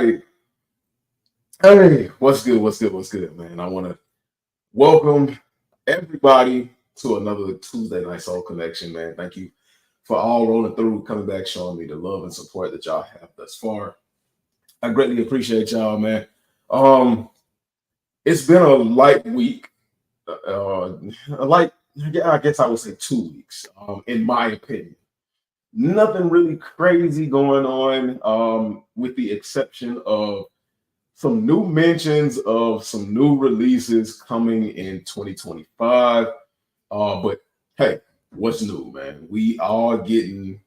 Hey, hey, what's good? What's good, man? I want to welcome everybody to another Tuesday Night Soul Connection, man. Thank you for all rolling through, coming back, showing me the love and support that y'all have thus far. I greatly appreciate y'all, man. Um, it's been a light week, a light, yeah, I guess I would say 2 weeks, in my opinion. Nothing really crazy going on, with the exception of some new mentions of some new releases coming in 2025. But hey, what's new, man? We are getting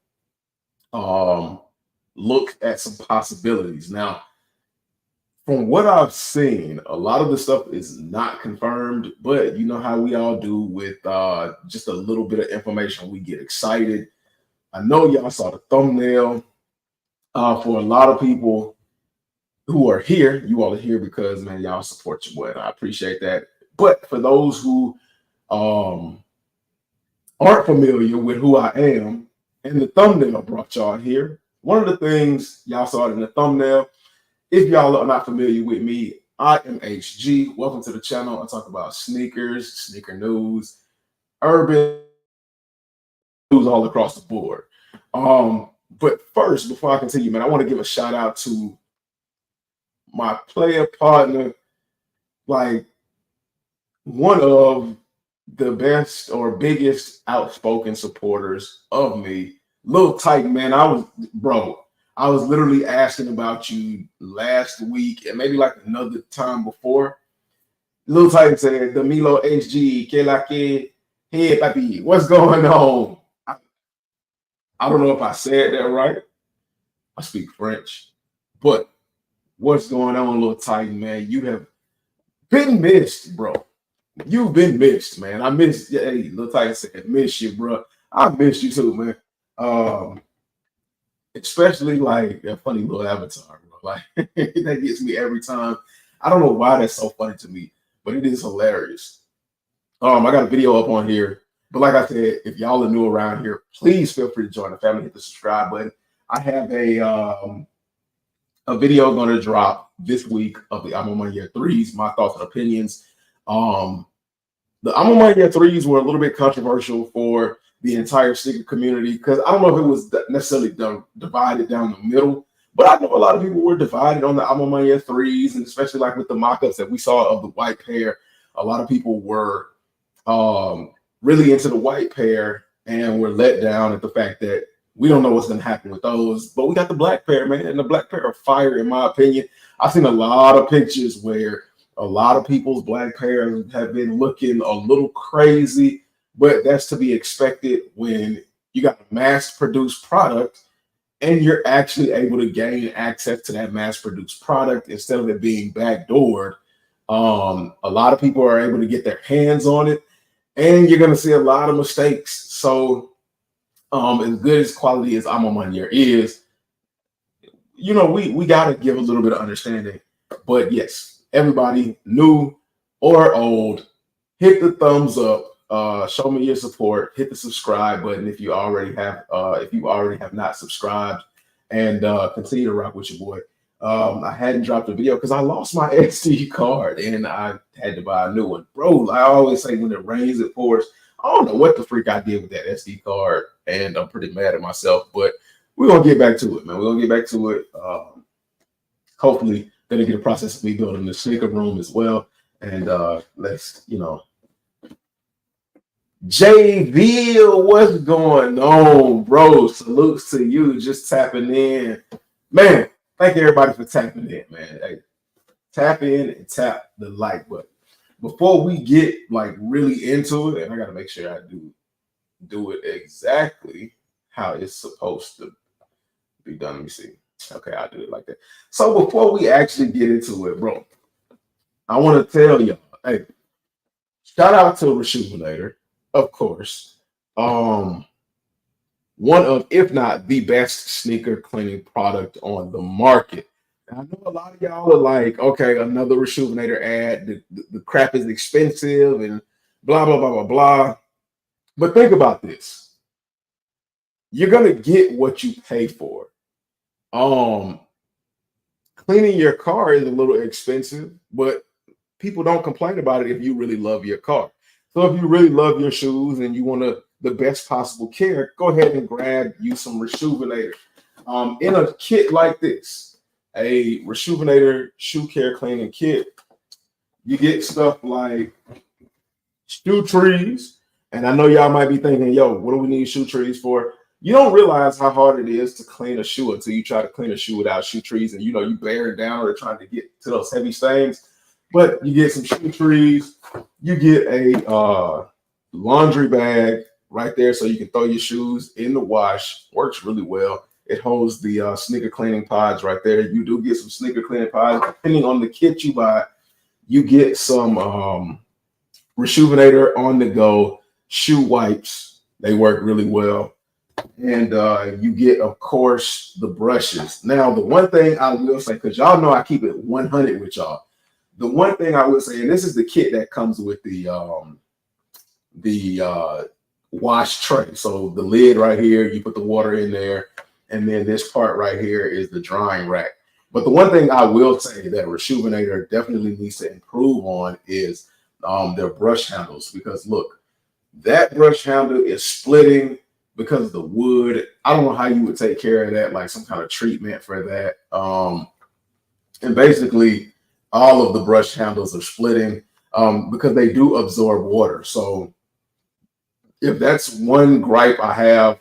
um look at some possibilities. Now, from what I've seen, a lot of the stuff is not confirmed, but you know how we all do with just a little bit of information, we get excited. I know y'all saw the thumbnail. For a lot of people who are here, you all are here because man, y'all support your boy, and I appreciate that. But for those who um aren't familiar with who I am, and the thumbnail brought y'all here. One of the things y'all saw in the thumbnail, if y'all are not familiar with me, I am HG. Welcome to the channel. I talk about sneakers, sneaker news, urban news all across the board. But first, before I continue, man, I want to give a shout out to my player partner, like one of the best or biggest outspoken supporters of me. Little Tight, man. I was literally asking about you last week and maybe like another time before. Little Tight said, Domilo HG, que la que, hey, papi, what's going on? I don't know if I said that right. I speak French, but what's going on, Little Tight, man? You have been missed, bro. You've been missed, man. I miss. Hey, look like I said, miss you, bro. I miss you too, man. Um, especially like a funny little avatar, bro. Like that gets me every time. I don't know why that's so funny to me, but it is hilarious. I got a video up on here, but like I said, if y'all are new around here, please feel free to join the family. Hit the subscribe button. I have a video going to drop this week of the I'm on my year threes, my thoughts and opinions. Um, The I'm on my year threes were a little bit controversial for the entire sneaker community because I don't know if it was necessarily divided down the middle, but I know a lot of people were divided on the I'm on my year threes, and especially like with the mock-ups that we saw of the white pair, a lot of people were really into the white pair and were let down at the fact that we don't know what's going to happen with those. But we got the black pair, man, and the black pair are fire, in my opinion. I've seen a lot of pictures where a lot of people's black pairs have been looking a little crazy, but that's to be expected when you got a mass-produced product and you're actually able to gain access to that mass-produced product instead of it being backdoored. A lot of people are able to get their hands on it, and you're going to see a lot of mistakes. So, as good as quality as I'm on my year is, we got to give a little bit of understanding. But yes, everybody, new or old, hit the thumbs up. Show me your support. Hit the subscribe button if you already have not subscribed, and continue to rock with your boy. I hadn't dropped a video because I lost my SD card and I had to buy a new one, bro. I always say when it rains, it pours. I don't know what the freak I did with that SD card, and I'm pretty mad at myself. But we're gonna get back to it, man. We're gonna get back to it. Hopefully, gonna get a process of me building the sneaker room as well. And let's, JV, what's going on, bro? Salutes to you, just tapping in, man. Thank everybody for tapping in, man. Hey, tap in and tap the like button. Before we get like really into it, and I gotta make sure I do it exactly how it's supposed to be done. Let me see. Okay, I'll do it like that. So before we actually get into it, bro, I want to tell y'all, hey, shout out to Rejuvenator, of course. One of, if not the best sneaker cleaning product on the market. And I know a lot of y'all are like, okay, another Rejuvenator ad. The crap is expensive and blah, blah, blah, blah, blah. But think about this. You're going to get what you pay for. Um, cleaning your car is a little expensive, but people don't complain about it if you really love your car. So if you really love your shoes and you want the best possible care, go ahead and grab you some Rejuvenator. In a kit like this, a Rejuvenator shoe care cleaning kit, you get stuff like shoe trees. And I know y'all might be thinking, yo, what do we need shoe trees for? You don't realize how hard it is to clean a shoe until you try to clean a shoe without shoe trees, and you bear it down or trying to get to those heavy stains. But you get some shoe trees, you get a laundry bag right there so you can throw your shoes in the wash. Works really well. It holds the sneaker cleaning pods right there. You do get some sneaker cleaning pods. Depending on the kit you buy, you get some Rejuvenator on the go shoe wipes. They work really well. And you get, of course, the brushes. Now, the one thing I will say, because y'all know I keep it 100 with y'all. The one thing I will say, and this is the kit that comes with the wash tray. So the lid right here, you put the water in there, and then this part right here is the drying rack. But the one thing I will say that Rejuvenator definitely needs to improve on is their brush handles, because look, that brush handle is splitting because of the wood. I don't know how you would take care of that, like some kind of treatment for that. And basically, all of the brush handles are splitting because they do absorb water. So if that's one gripe I have,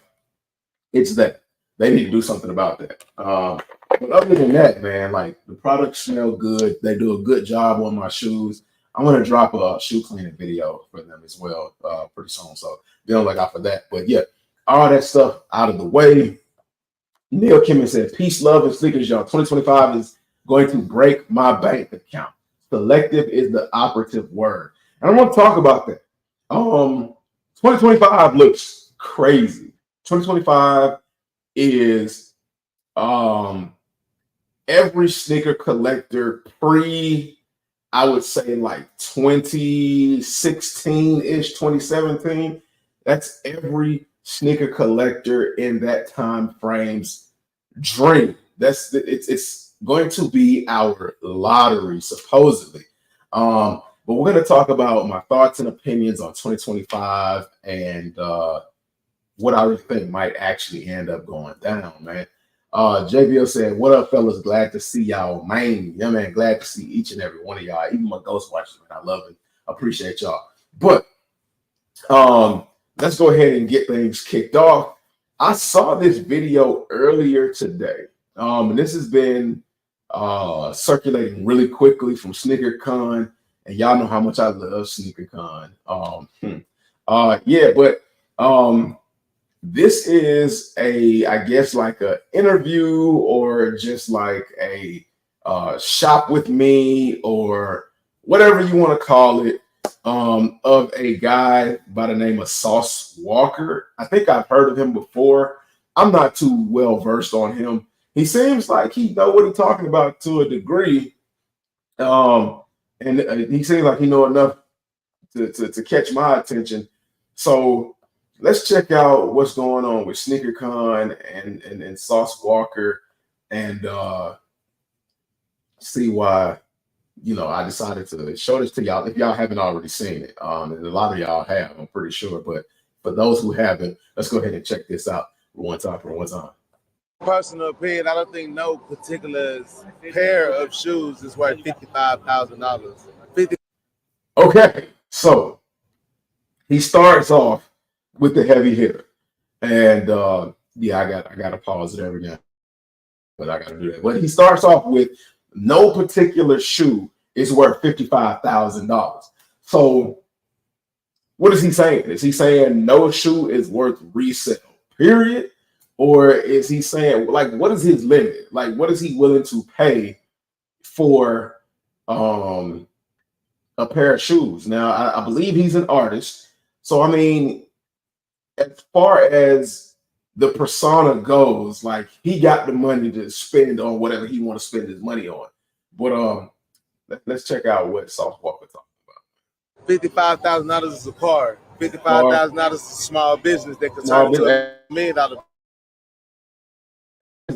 it's that they need to do something about that. But other than that, man, like the products smell good. They do a good job on my shoes. I'm gonna drop a shoe cleaning video for them as well pretty soon. So be on the lookout for that. But yeah, all that stuff out of the way. Neil Kimmon said, "Peace, love, and sneakers, y'all. 2025 is going to break my bank account. Selective is the operative word." And I want to talk about that. 2025 looks crazy. 2025 is every sneaker collector pre, I would say like 2016-ish, 2017. That's every sneaker collector in that time frame's dream. It's going to be our lottery, supposedly. But we're going to talk about my thoughts and opinions on 2025 and what I really think might actually end up going down, man. JBL said, "What up, fellas? Glad to see y'all, man. Yeah, man, glad to see each and every one of y'all, even my ghost watchers, man. I love it. Appreciate y'all. But let's go ahead and get things kicked off. I saw this video earlier today. And this has been circulating really quickly from SneakerCon. And y'all know how much I love SneakerCon. This is I guess like a interview or just like a shop with me or whatever you want to call it, of a guy by the name of Sauce Walker. I think I've heard of him before. I'm not too well versed on him. He seems like he know what he's talking about to a degree. And he seems like he know enough to catch my attention. So let's check out what's going on with SneakerCon and Sauce Walker and see why, I decided to show this to y'all if y'all haven't already seen it. And a lot of y'all have, I'm pretty sure. But for those who haven't, let's go ahead and check this out one time. Personal opinion, I don't think no particular pair of shoes is worth $55,000. Okay, so he starts off with the heavy hitter, and I got to pause it every now, but I got to do that. But he starts off with no particular shoe is worth $55,000. So what is he saying? Is he saying no shoe is worth resale? Period. Or is he saying, like, what is his limit? Like, what is he willing to pay for a pair of shoes? Now, I believe he's an artist. So, I mean, as far as the persona goes, like, he got the money to spend on whatever he want to spend his money on. But let's check out what Sauce Walker talking about. $55,000 is a car. $55,000 is a small business that could turn into $1 million.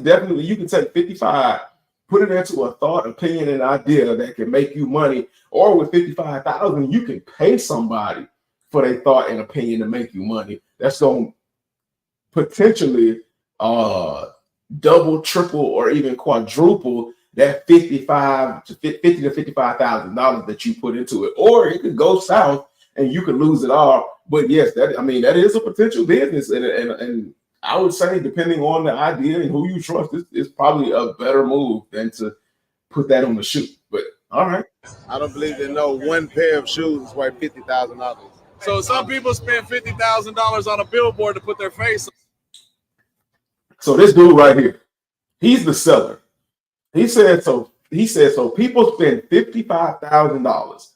Definitely, you can take 55 put it into a thought, opinion, and idea that can make you money. Or with 55,000, you can pay somebody for their thought and opinion to make you money. That's going to potentially double, triple, or even quadruple that 55 to 50 to $55,000 that you put into it. Or it could go south and you could lose it all. But yes, that is a potential business, and I would say, depending on the idea and who you trust, it's probably a better move than to put that on the shoe. But all right, I don't believe that no one pair of shoes is worth $50,000. So some people spend $50,000 on a billboard to put their face on. So this dude right here, he's the seller. He said so. People spend $55,000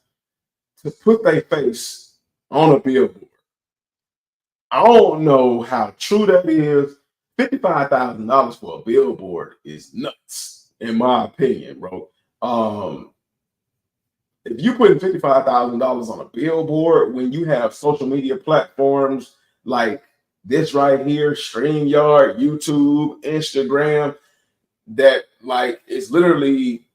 to put their face on a billboard. I don't know how true that is. $55,000 for a billboard is nuts, in my opinion, bro. If you putting $55,000 on a billboard when you have social media platforms like this right here, StreamYard, YouTube, Instagram, that like is literally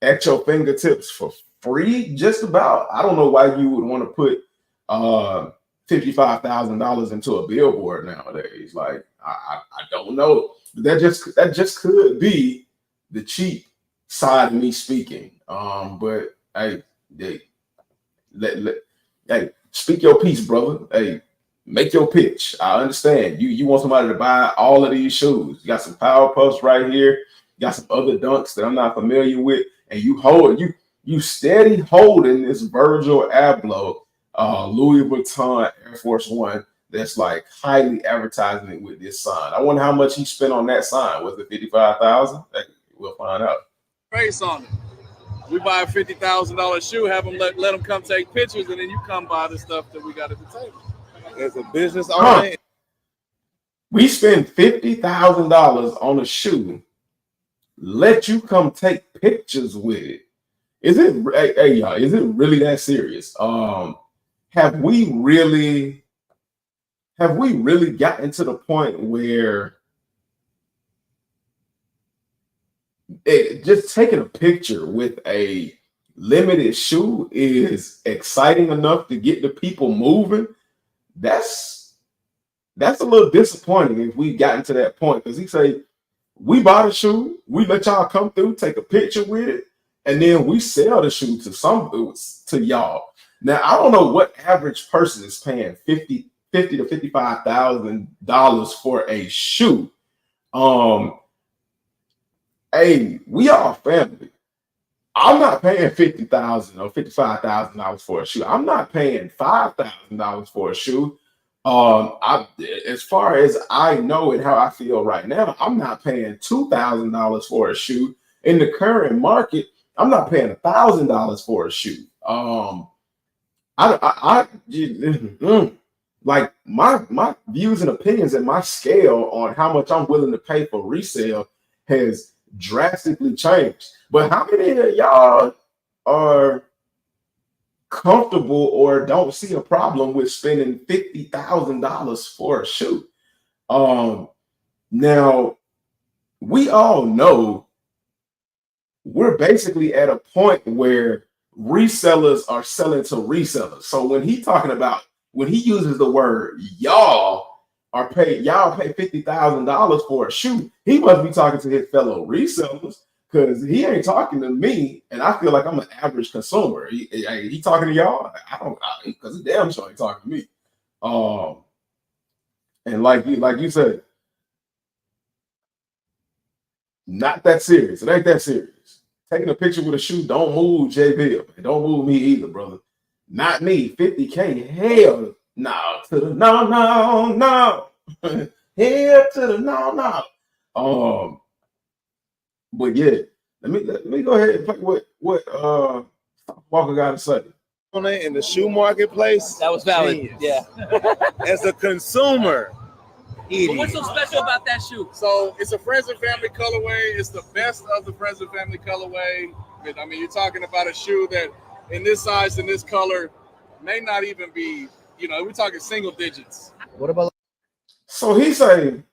at your fingertips for free, just about. I don't know why you would want to put $55,000 into a billboard nowadays. Like I don't know. That just could be the cheap side of me speaking. But hey, hey, speak your piece, brother. Hey, make your pitch. I understand. You want somebody to buy all of these shoes. You got some Power Puffs right here. You got some other dunks that I'm not familiar with, and you steady holding this Virgil Abloh Louis Vuitton Air Force One that's like highly advertising it with this sign. I wonder how much he spent on that sign. Was it 55,000? We'll find out. Face on it. We buy a $50,000 shoe, have them let them come take pictures, and then you come buy the stuff that we got at the table. As a business owner, we spend $50,000 on a shoe. Let you come take pictures with it. Is it y'all? Is it really that serious? Have we really gotten to the point where just taking a picture with a limited shoe is exciting enough to get the people moving? That's a little disappointing if we've gotten to that point, because he say we buy the shoe, we let y'all come through, take a picture with it, and then we sell the shoe to y'all. Now I don't know what average person is paying $50,000 to $55,000 for a shoe. Hey, we are family. I'm not paying $50,000 or $55,000 for a shoe. I'm not paying $5,000 for a shoe. As far as I know and how I feel right now, I'm not paying $2,000 for a shoe. In the current market, I'm not paying $1,000 for a shoe. Like my views and opinions and my scale on how much I'm willing to pay for resale has drastically changed. But how many of y'all are comfortable or don't see a problem with spending $50,000 for a shoe? Now we all know we're basically at a point where resellers are selling to resellers. So when he uses the word y'all pay $50,000 for a shoe, he must be talking to his fellow resellers, because he ain't talking to me, and I feel like I'm an average consumer. He talking to y'all? I don't, because the damn sure ain't talking to me. And like you said, not that serious. It ain't that serious. Taking a picture with a shoe don't move JV. Don't move me either, brother. Not me. 50K. Hell no. To the no. Hell to the no. But yeah, let me go ahead and play what Walker got to say. in the shoe marketplace, That was valid. genius. Yeah. As a consumer, But what's so special about that shoe? So it's a friends and family colorway. It's the best of the friends and family colorway. I mean, you're talking about a shoe that in this size and this color may not even be, we're talking single digits. What about? So he say,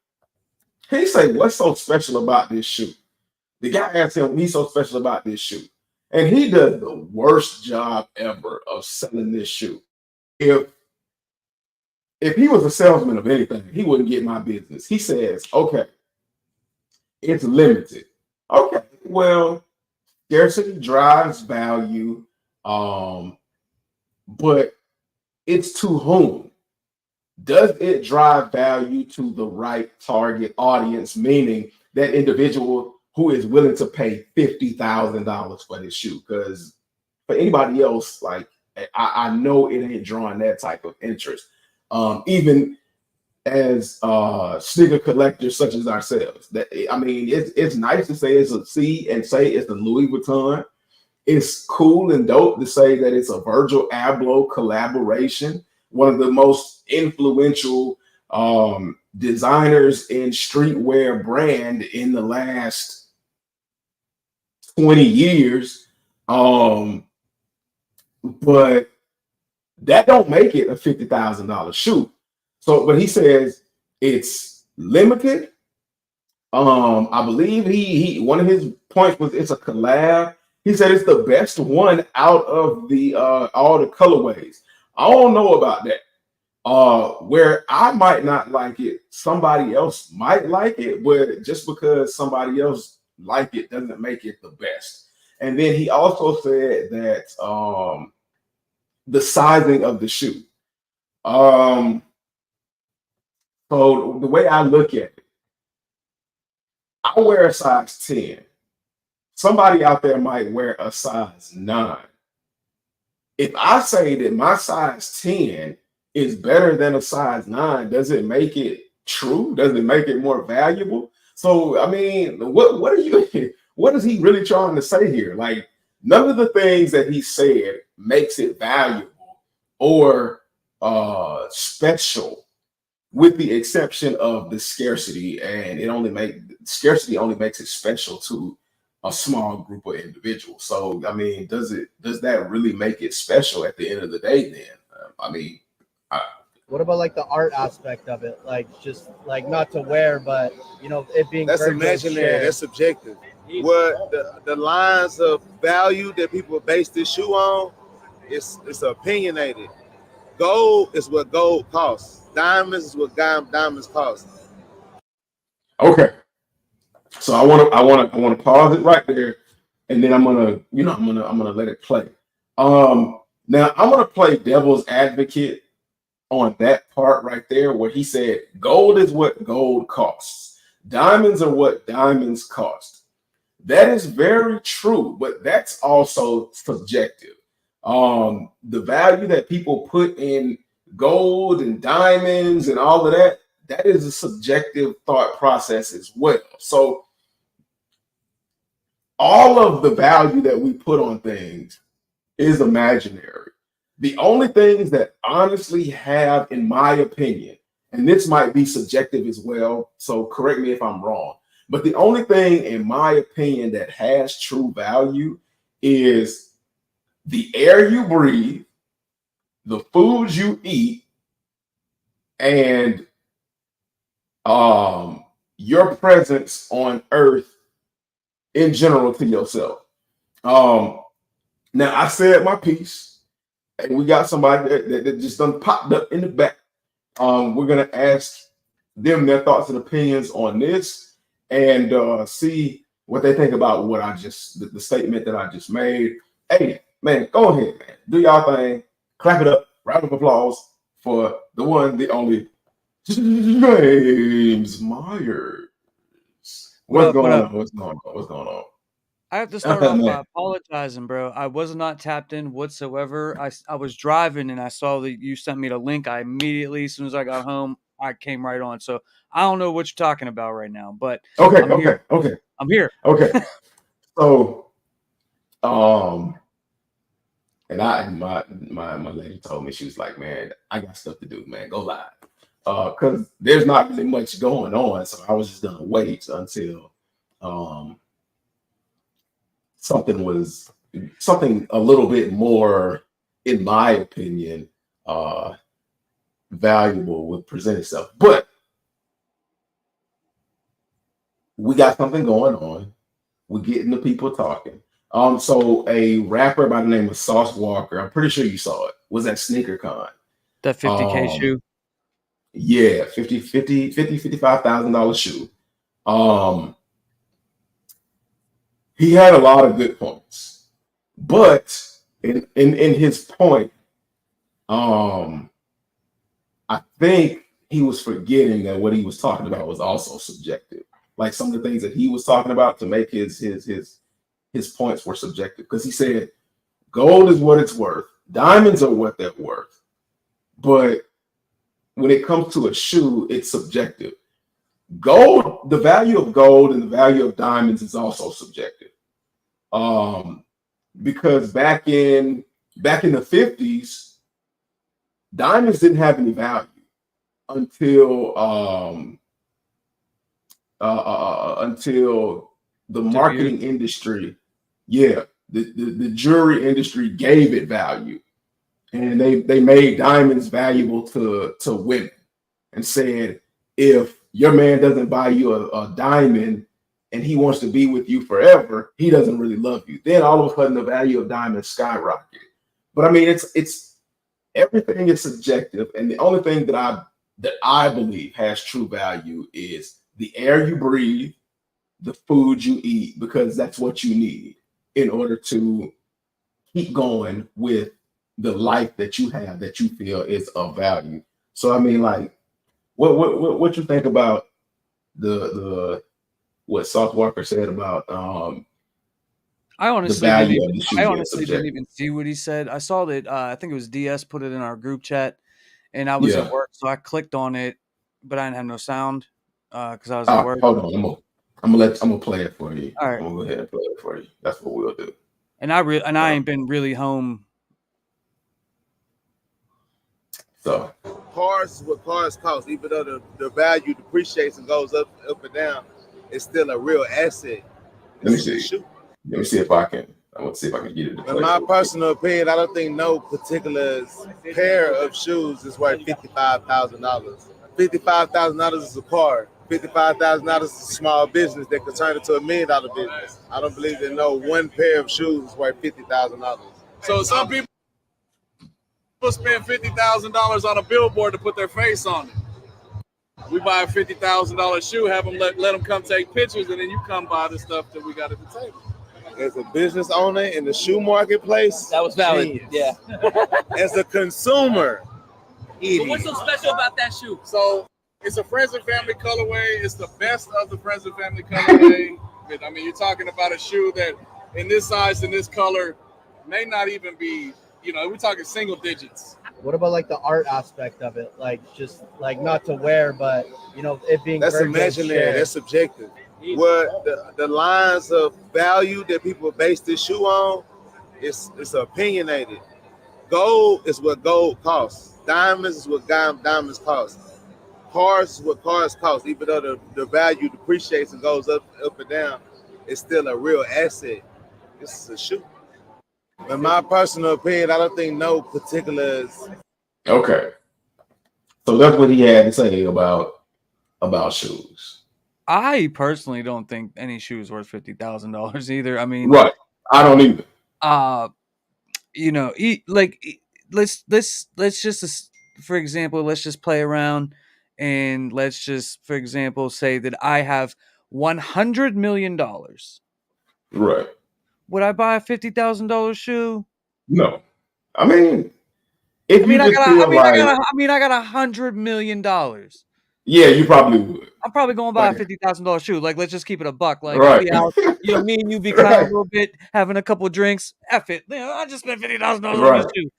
what's so special about this shoe? The guy asked him, he's so special about this shoe. And he does the worst job ever of selling this shoe. If he was a salesman of anything, he wouldn't get my business. He says, okay, it's limited. Okay, well, scarcity drives value, but it's to whom? Does it drive value to the right target audience, meaning that individual who is willing to pay $50,000 for this shoe? Because for anybody else, like I know it ain't drawing that type of interest. Even as sneaker collectors such as ourselves, that I mean, it's nice to say it's a C and say it's a Louis Vuitton. It's cool and dope to say that it's a Virgil Abloh collaboration, one of the most influential designers in streetwear brand in the last 20 years. But that don't make it a $50,000 shoe. So, but he says it's limited. I believe he one of his points was it's a collab. He said it's the best one out of the all the colorways. I don't know about that. Where I might not like it, somebody else might like it, but just because somebody else like it doesn't make it the best. And then he also said that the sizing of the shoe. So the way I look at it, I wear a size 10. Somebody out there might wear a size 9. If I say that my size 10 is better than a size 9, does it make it true? Does it make it more valuable? So I mean, what are you what is he really trying to say here? Like, none of the things that he said makes it valuable or special, with the exception of the scarcity, and scarcity only makes it special to a small group of individuals. So I mean, does that really make it special at the end of the day? Then I mean, what about like the art aspect of it? Like, just like not to wear, but you know, it being that's imaginary, that's subjective. What the lines of value that people base this shoe on, it's opinionated. Gold is what gold costs. Diamonds is what diamonds cost. okay. So I want to pause it right there, and then I'm gonna let it play. Now I'm gonna play devil's advocate on that part right there, where he said gold is what gold costs, diamonds are what diamonds cost. That is very true, but that's also subjective. The value that people put in gold and diamonds and all of that, that is a subjective thought process as well. So all of the value that we put on things is imaginary. The only things that honestly have, in my opinion, and this might be subjective as well, so correct me if I'm wrong, but the only thing, in my opinion, that has true value is the air you breathe, the foods you eat, and your presence on earth in general to yourself. Now I said my piece, and we got somebody that just done popped up in the back. We're gonna ask them their thoughts and opinions on this, and see what they think about what the statement that I just made. Hey, man, go ahead, man. Do y'all thing. Clap it up. Round of applause for the one, the only James Myers. What's going on? What's going on? What's going on? I have to start off by apologizing, bro. I was not tapped in whatsoever. I was driving and I saw that you sent me the link. I immediately, as soon as I got home, I came right on. So I don't know what you're talking about right now, but okay. I'm here. Okay. So, and my lady told me, she was like, man, I got stuff to do, man. Go live. Because there's not really much going on. So I was just gonna wait until something a little bit more, in my opinion, valuable would present itself. But we got something going on. we're getting the people talking. So a rapper by the name of Sauce Walker, I'm pretty sure you saw it, was at SneakerCon. That 50K Um, shoe. yeah, $55,000 shoe. He had a lot of good points, but in his point, I think he was forgetting that what he was talking about was also subjective. Like some of the things that he was talking about to make his points were subjective, because he said gold is what it's worth, diamonds are what they're worth, but when it comes to a shoe, it's subjective. Gold, the value of gold and the value of diamonds is also subjective. Because back in the 50s, diamonds didn't have any value until until the marketing industry, the jewelry industry gave it value, and they made diamonds valuable to women, and said, if your man doesn't buy you a diamond and he wants to be with you forever, he doesn't really love you. Then all of a sudden the value of diamonds skyrocket. But I mean, it's everything is subjective, and the only thing that I believe has true value is the air you breathe, the food you eat, because that's what you need in order to keep going with the life that you have that you feel is of value. So I mean, like, what you think about the what South Walker said about I the honestly value of the shoe I being honestly didn't subjective? even see what he said. I saw that I think it was DS put it in our group chat, and I was at Yeah. work, so I clicked on it, but I didn't have no sound because I was at work. Hold on, I'm gonna play it for you. All right. I'm gonna go ahead and play it for you. That's what we'll do. And I ain't been really home. So Cars is what cars cost, even though the value depreciates and goes up and down, it's still a real asset. let me It's a see. shoe. Let me see if I can. I'm gonna see if I can get it to play. In my personal opinion, I don't think no particular pair of shoes is worth $55,000. $55,000 is a car. $55,000 is a small business that could turn into $1 million business. I don't believe that no one pair of shoes is worth $50,000. So some people spend $50,000 on a billboard to put their face on it. We buy a $50,000 shoe, have them let them come take pictures, and then you come buy the stuff that we got at the table. As a business owner in the shoe marketplace, That was valid. genius. Yeah. As a consumer, But what's so special about that shoe? So it's a friends and family colorway. It's the best of the friends and family colorway. I mean, you're talking about a shoe that in this size and this color may not even be, we're talking single digits. What about like the art aspect of it? Like just like not to wear, but it being that's very good imaginary. shared. That's subjective. What the lines of value that people base this shoe on, it's opinionated. Gold is what gold costs. Diamonds is what diamonds cost. Cars is what cars cost. Even though the value depreciates and goes up and down, it's still a real asset. This is a shoe. In my personal opinion, I don't think no particulars. Okay. So that's what he had to say about shoes. I personally don't think any shoe is worth $50,000 either. I mean, Right. I don't either. Let's just, for example, let's just play around, and let's just, for example, say that I have $100 million. Right. Would I buy a $50,000 shoe? No. I mean, if you just feel like, I got $100 million. yeah, you probably would. I'm probably going to buy a $50,000 shoe. Like, let's just keep it a buck. Like, Right. I'll be out, me and you be kind of a little bit, having a couple of drinks. F it. I just spent $50,000 on this shoe.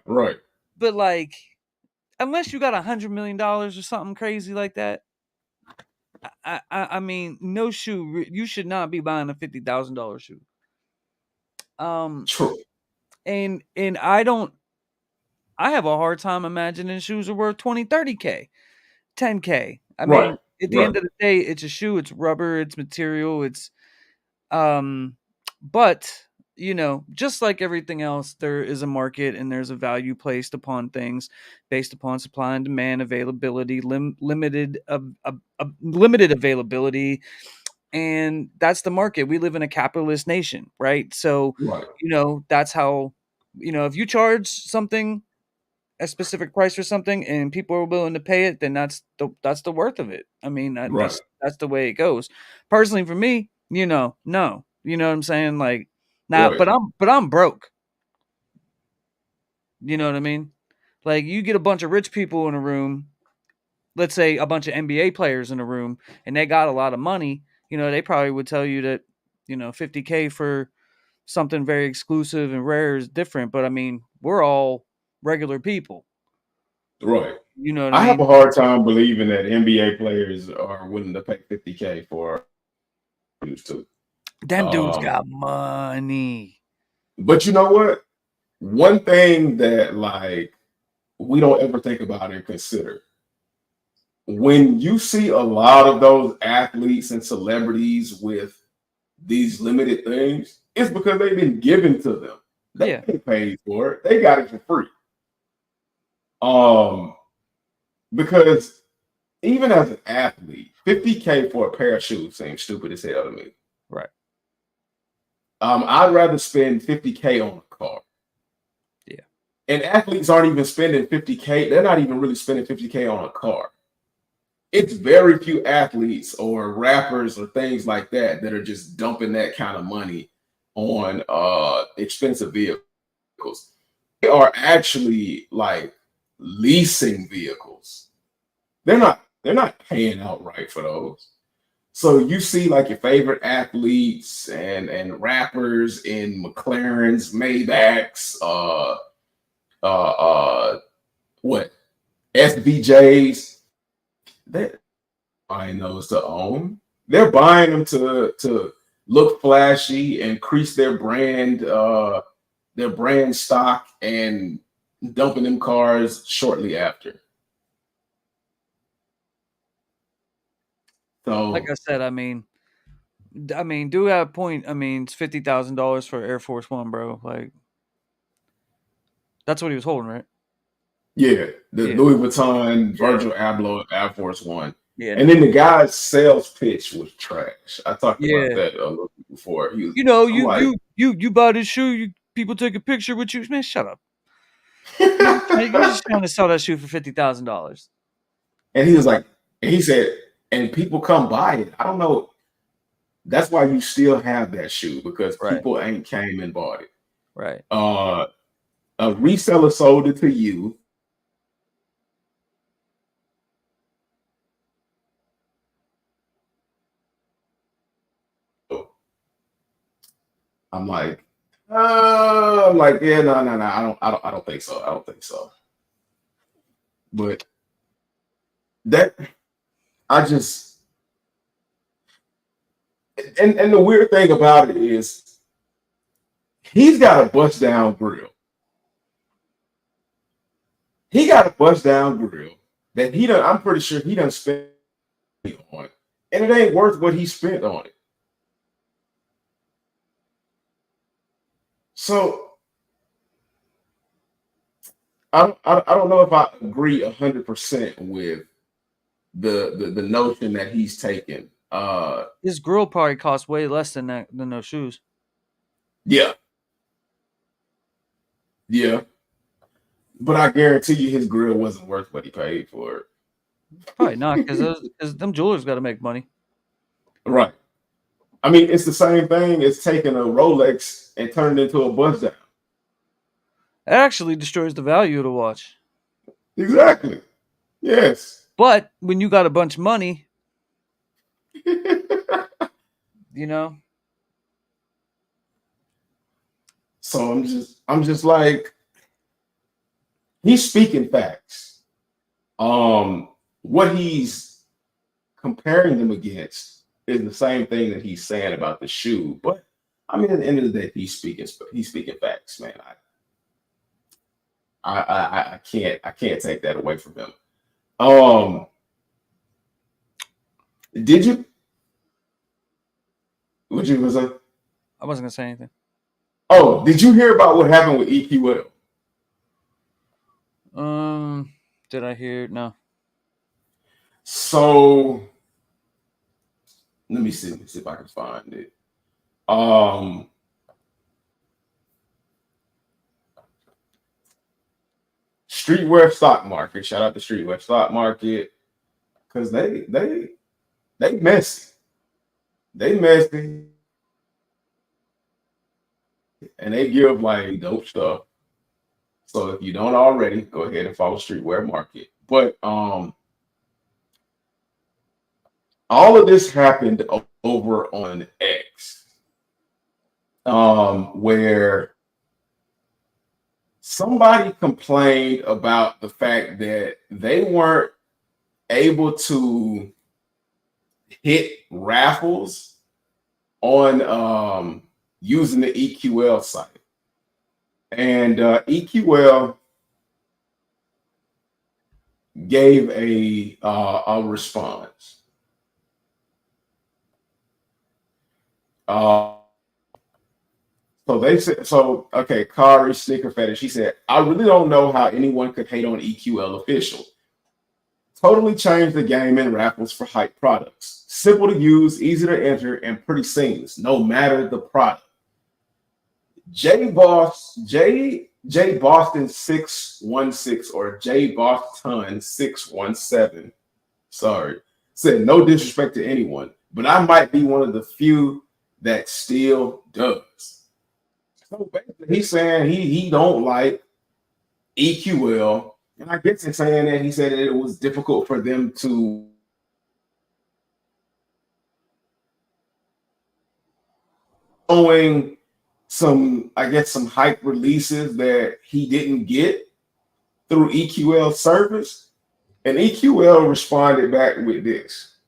Right. But like, unless you got $100 million or something crazy like that, I mean, no shoe. You should not be buying a $50,000 shoe. True. And I have a hard time imagining shoes are worth 20, 30K, 10K. I mean, at the end of the day, it's a shoe, it's rubber, it's material, it's but just like everything else, there is a market and there's a value placed upon things based upon supply and demand, availability, limited availability, and that's the market. We live in a capitalist nation, right? So, Right. That's how, if you charge something a specific price for something and people are willing to pay it, then that's the worth of it. I mean, Right. that's the way it goes. Personally, for me, no, you know what I'm saying? Like, now, Right. but I'm broke. You know what I mean? Like, you get a bunch of rich people in a room, let's say a bunch of NBA players in a room, and they got a lot of money. They probably would tell you that, 50K for something very exclusive and rare is different. But I mean, we're all regular people. Right. You know what I I have a mean? hard time believing that NBA players are willing to pay 50K for used to. Them dudes Um, got money. but you know what? One thing that like we don't ever think about and consider when you see a lot of those athletes and celebrities with these limited things, it's because they've been given to them. They Yeah. ain't paid for it. They got it for free. Um, because even as an athlete, 50K for a pair of shoes seems stupid as hell to me. Right. I'd rather spend 50K on a car. Yeah. And athletes aren't even spending 50K. They're not even really spending 50K on a car. It's very few athletes or rappers or things like that that are just dumping that kind of money on expensive vehicles. They are actually like leasing vehicles. They're not paying outright for those. So you see like your favorite athletes and rappers in McLarens, Maybachs, what SBJs. They're buying those to own. They're buying them to look flashy, increase their brand stock, and dumping them cars shortly after. Like So I said, do have a point. I mean, it's $50,000 for Air Force One, bro. Like, that's what he was holding, right? yeah, the Yeah. Louis Vuitton Yeah. Virgil Abloh Air Force One. Yeah. And then the guy's sales pitch was trash. I talked about Yeah. that a little bit before. I'm You like, you buy this shoe. People take a picture with you. Man, shut up. You're just trying to sell that shoe for $50,000. and he was like, and he said, and people come buy it. I don't know. That's why you still have that shoe because Right. people ain't came and bought it. Right. A reseller sold it to you. I'm like, yeah, no. I don't think so. I don't think so. But that I just and the weird thing about it is he's got a bust down grill. He got a bust down grill that he done. I'm pretty sure he done spent on it, and it ain't worth what he spent on it. So I don't know if I agree 100% with the notion that he's taken. His grill probably costs way less than those shoes. Yeah, yeah, but I guarantee you his grill wasn't worth what he paid for it. Probably not, because them jewelers got to make money. Right. I mean, it's the same thing as taking a Rolex and turning it into a bust down. It actually destroys the value of the watch. Exactly. Yes. But when you got a bunch of money, you know, So I'm just like he's speaking facts. What he's comparing them against is the same thing that he's saying about the shoe. But I mean, at the end of the day, he's speaking facts, man. I can't take that away from him. Did you? What you was say? I wasn't gonna say anything. Oh, did you hear about what happened with EQL? Did I hear? No. So let me see if I can find it. Streetwear stock market. Shout out to Streetwear stock market because they messy. They messy, and they give like dope stuff. So if you don't already, go ahead and follow Streetwear Market. But all of this happened over on X, where somebody complained about the fact that they weren't able to hit raffles on using the EQL site. And EQL gave a response. So they said, so okay, Kari Sneaker Fetish, she said, I really don't know how anyone could hate on EQL official. Totally changed the game in raffles for hype products. Simple to use, easy to enter, and pretty seamless, no matter the product. J Boston 616 or J Boston 617, sorry, said no disrespect to anyone, but I might be one of the few that still does. So basically, he's saying he don't like EQL, and I guess in saying that he said that it was difficult for them to showing some, I guess, some hype releases that he didn't get through EQL service. And EQL responded back with this.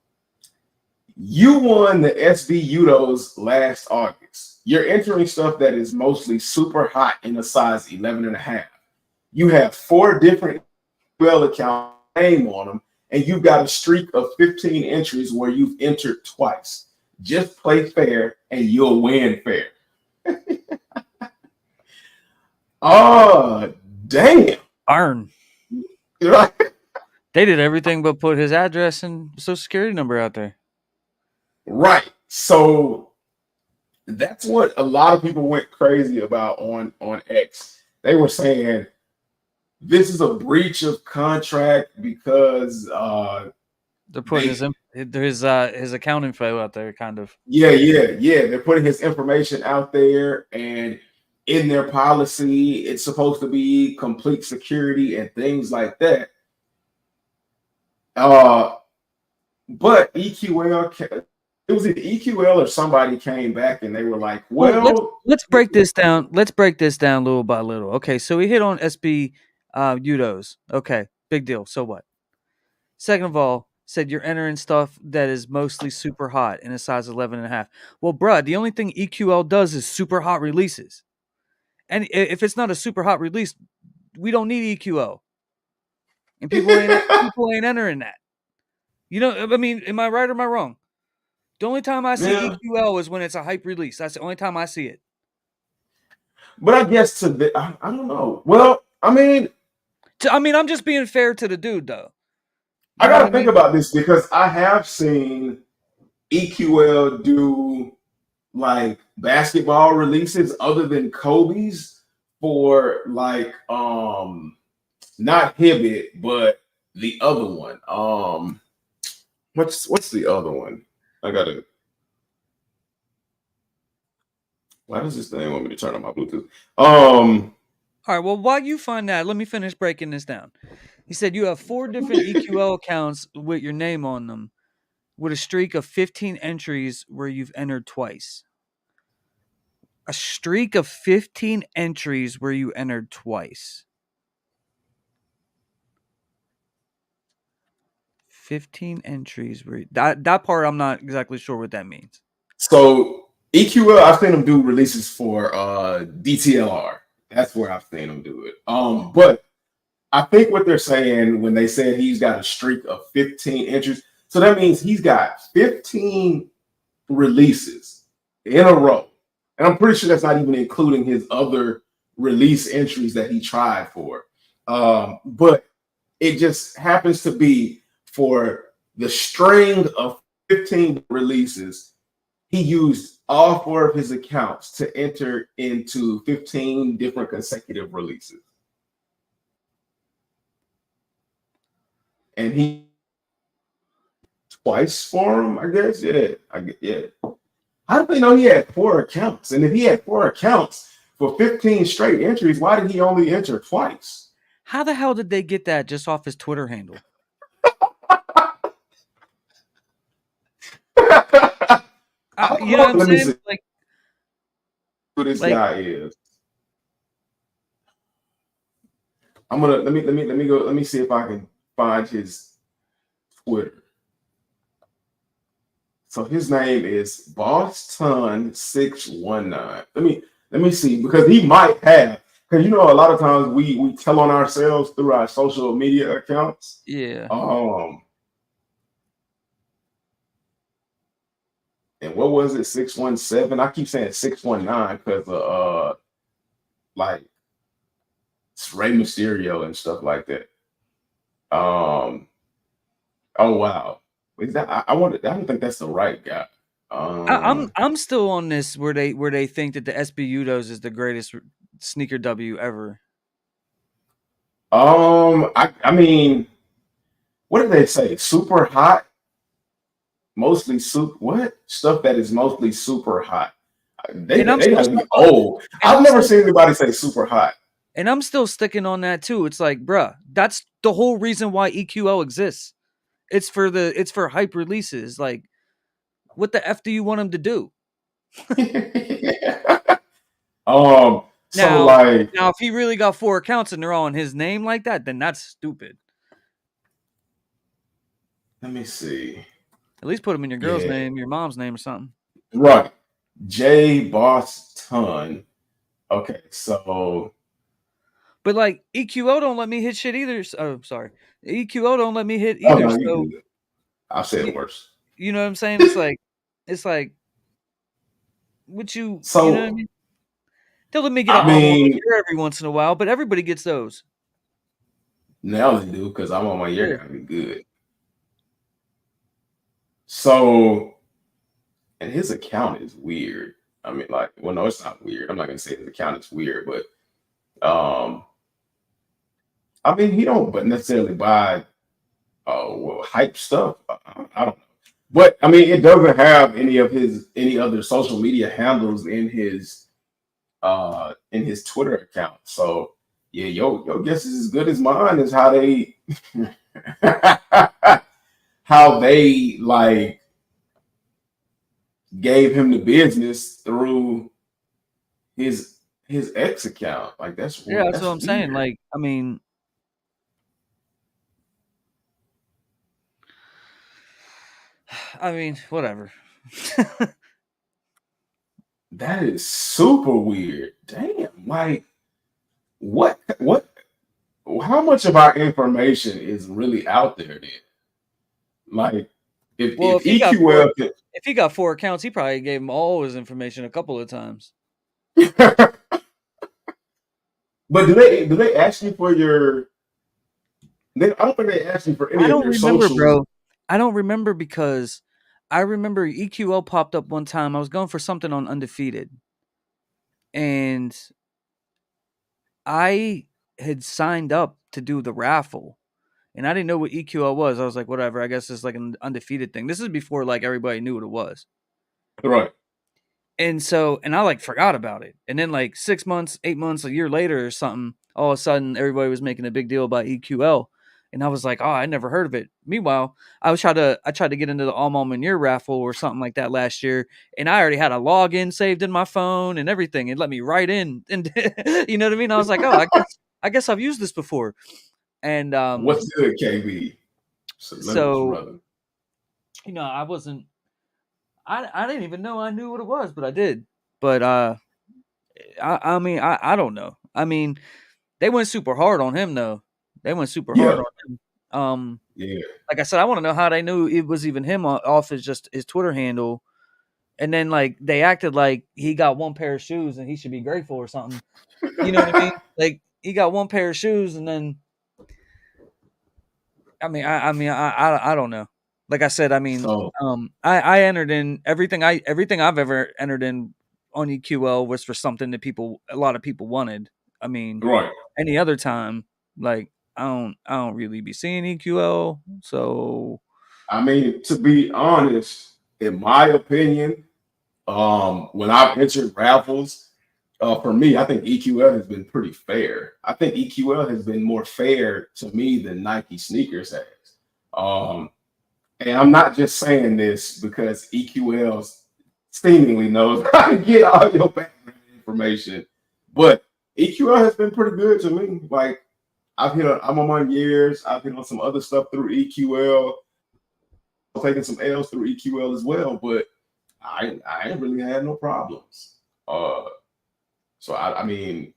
You won the SB Udos last August. You're entering stuff that is mostly super hot in a size 11.5. You have 4 different EQL accounts name on them, and you've got a streak of 15 entries where you've entered twice. Just play fair and you'll win fair. Oh, damn. Arn. Right. They did everything but put his address and social security number out there. Right. So that's what a lot of people went crazy about on X. They were saying this is a breach of contract because they're putting his account info out there, kind of. Yeah. They're putting his information out there, and in their policy, it's supposed to be complete security and things like that. But EQL, it was either EQL or somebody came back and they were like, well, let's break this down. Let's break this down little by little. Okay, so we hit on SB Udos. Okay, big deal. So what? Second of all, said you're entering stuff that is mostly super hot in a size 11.5. Well, bruh, the only thing EQL does is super hot releases. And if it's not a super hot release, we don't need EQL. And people ain't entering that. You know, I mean, am I right or am I wrong? The only time I see EQL is when it's a hype release. That's the only time I see it. But I guess I don't know. Well, I mean, I'm just being fair to the dude, though. I got to think about this because I have seen EQL do like basketball releases other than Kobe's for like not Hibbit, but the other one. What's the other one? Why does this thing want me to turn on my Bluetooth? All right, well, while you find that, let me finish breaking this down. He said you have 4 different EQL accounts with your name on them with a streak of 15 entries where you've entered twice. A streak of 15 entries where you entered twice. 15 entries where that part I'm not exactly sure what that means. So EQL, I've seen them do releases for DTLR. That's where I've seen them do it. But I think what they're saying when they said he's got a streak of 15 entries, so that means he's got 15 releases in a row. And I'm pretty sure that's not even including his other release entries that he tried for. But it just happens to be for the string of 15 releases. He used all 4 of his accounts to enter into 15 different consecutive releases. And he twice for him, I guess. Yeah. How did they know he had 4 accounts? And if he had 4 accounts for 15 straight entries, why did he only enter twice? How the hell did they get that just off his Twitter handle? You know what I'm Let me saying? see Like, who this guy is. I'm gonna let me go. Let me see if I can find his Twitter. So his name is Boston619. Let me see, because he might have, because you know a lot of times we tell on ourselves through our social media accounts. yeah. And what was it? 617. I keep saying 619 because like it's Rey Mysterio and stuff like that. Oh wow. Is that I wonder, I don't think that's the right guy. I'm still on this where they think that the SB Udos is the greatest sneaker W ever. I mean, what did they say? Super hot, mostly what stuff that is mostly super hot. They gotta be old. I've never seen anybody say super hot. And I'm still sticking on that too. It's like, bruh, that's the whole reason why EQL exists. It's for hype releases. Like, what the F do you want him to do? So like now if he really got 4 accounts and they're all in his name like that, then that's stupid. Let me see. At least put them in your girl's name, your mom's name, or something. Right. J Boston. Okay, so but like EQO don't let me hit shit either. Oh, sorry. EQO don't let me hit either. So I'll say it worse. You know what I'm saying? It's like what you know what I mean? They'll let me get an year every once in a while, but everybody gets those. Now they do, because I'm on my year gotta be good. So, and his account is weird. I mean, like, well, no, it's not weird. I'm not gonna say his account is weird, but I mean, he don't but necessarily buy hype stuff. I don't know. But I mean, it doesn't have any other social media handles in his Twitter account. So yeah, your guess is as good as mine is how they like gave him the business through his ex account. Like that's that's what I'm weird. saying. Like, I mean, whatever. That is super weird. Damn, like what how much of our information is really out there then? Like if EQL if he got 4 accounts, he probably gave him all his information a couple of times. But do they ask you for your I don't think they ask you for any of your socials. Bro. I don't remember, because I remember EQL popped up one time. I was going for something on Undefeated, and I had signed up to do the raffle, and I didn't know what EQL was. I was like, whatever, I guess it's like an Undefeated thing. This is before like everybody knew what it was. Right. And so, and I like forgot about it. And then like 6 months, 8 months, a year later or something, all of a sudden everybody was making a big deal about EQL. And I was like, oh, I never heard of it. Meanwhile, I tried to get into the All Mom and Year raffle or something like that last year, and I already had a login saved in my phone and everything. It let me write in, and you know what I mean? I was like, oh, I guess I've used this before. And what's good, KB? So you know, I wasn't. I didn't even know I knew what it was, but I did. But I mean, I don't know. I mean, they went super hard on him, though. They went super hard on him. Yeah. Like I said, I want to know how they knew it was even him off his Twitter handle, and then like they acted like he got 1 pair of shoes and he should be grateful or something. You know what I mean? Like he got 1 pair of shoes, and then I don't know. Like I said, I mean, So I entered in everything I've ever entered in on EQL was for something that a lot of people wanted. I mean, right. any other time, like I don't really be seeing EQL. So I mean, to be honest, in my opinion, when I've entered raffles, for me, I think EQL has been pretty fair. I think EQL has been more fair to me than Nike sneakers has. Um, and I'm not just saying this because EQL seemingly knows how to get all your background information, but EQL has been pretty good to me. Like I'm on my years. I've hit on some other stuff through EQL, taking some L's through EQL as well, but I ain't really had no problems. So I mean,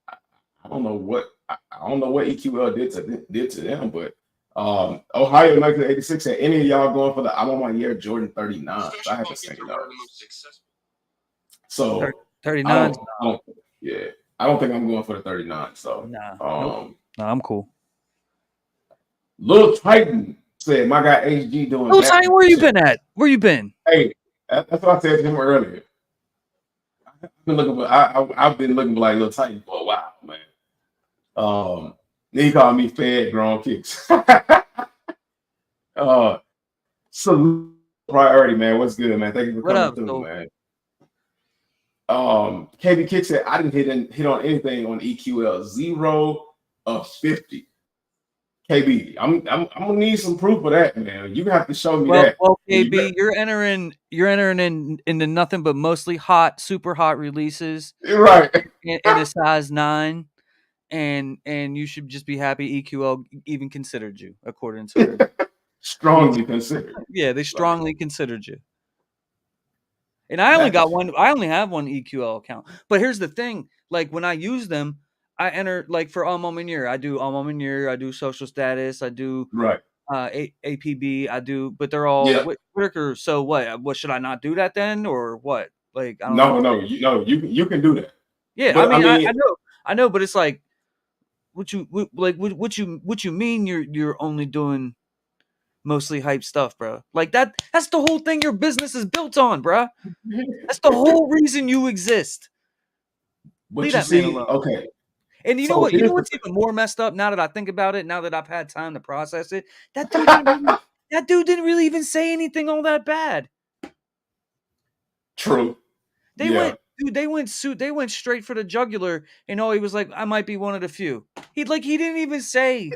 I don't know what I don't know what EQL did to them, but Ohio 1986 had any of y'all going for the I'm on my year Jordan 39. I haven't seen those. So I 39. don't yeah. I don't think I'm going for the 39. So Nah, nope. Nah, I'm cool. Little Titan said my guy HG doing Little Tiny, where you been at? Where you been? Hey, that's what I said to him earlier. I've been looking for like Little Titan for a while, man. He called me fed grown kicks. Salute priority, man. What's good, man? Thank you for What coming up, through, though? man. KB Kick said I didn't hit on anything on EQL 0 of 50. KB, I'm gonna need some proof of that, man. You have to show me that. Well, KB, you're entering into nothing but mostly hot, super hot releases. Right. In a size 9, and you should just be happy EQL even considered you, according to her. Strongly considered. Yeah, they strongly considered you. And I only have one EQL account. But here's the thing: like when I use them, I enter like for All Moment Year. I do All Moment Year. I do social status. I do right. APB. I do, but they're all Whitaker. So what? What should I not do that then, or what? Like I don't know. You can do that. Yeah, but, I know, but it's like what you mean you're only doing mostly hype stuff, bro. Like that's the whole thing your business is built on, bro. That's the whole reason you exist. But Leave you that man see, alone. okay. And you know what? You know what's even more messed up now that I think about it, now that I've had time to process it? That dude didn't really even say anything all that bad. True. They went straight for the jugular, and he was like, I might be one of the few. He didn't even say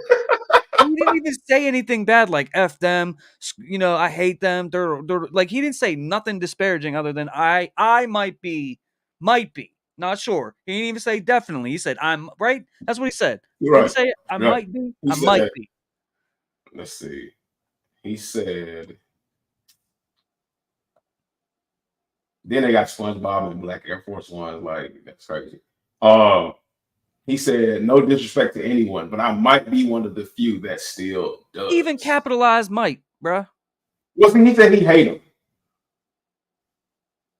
anything bad like F them, I hate them. They're like he didn't say nothing disparaging other than I might be, not sure. He didn't even say definitely. He said I'm right. That's what he said. You're He right. didn't say I might be. I might be. Let's see. He said. Then they got SpongeBob and Black Air Force Ones. Like that's crazy. He said, no disrespect to anyone, but I might be one of the few that still does. Even capitalized might, bruh. Well, see, he said he hate him.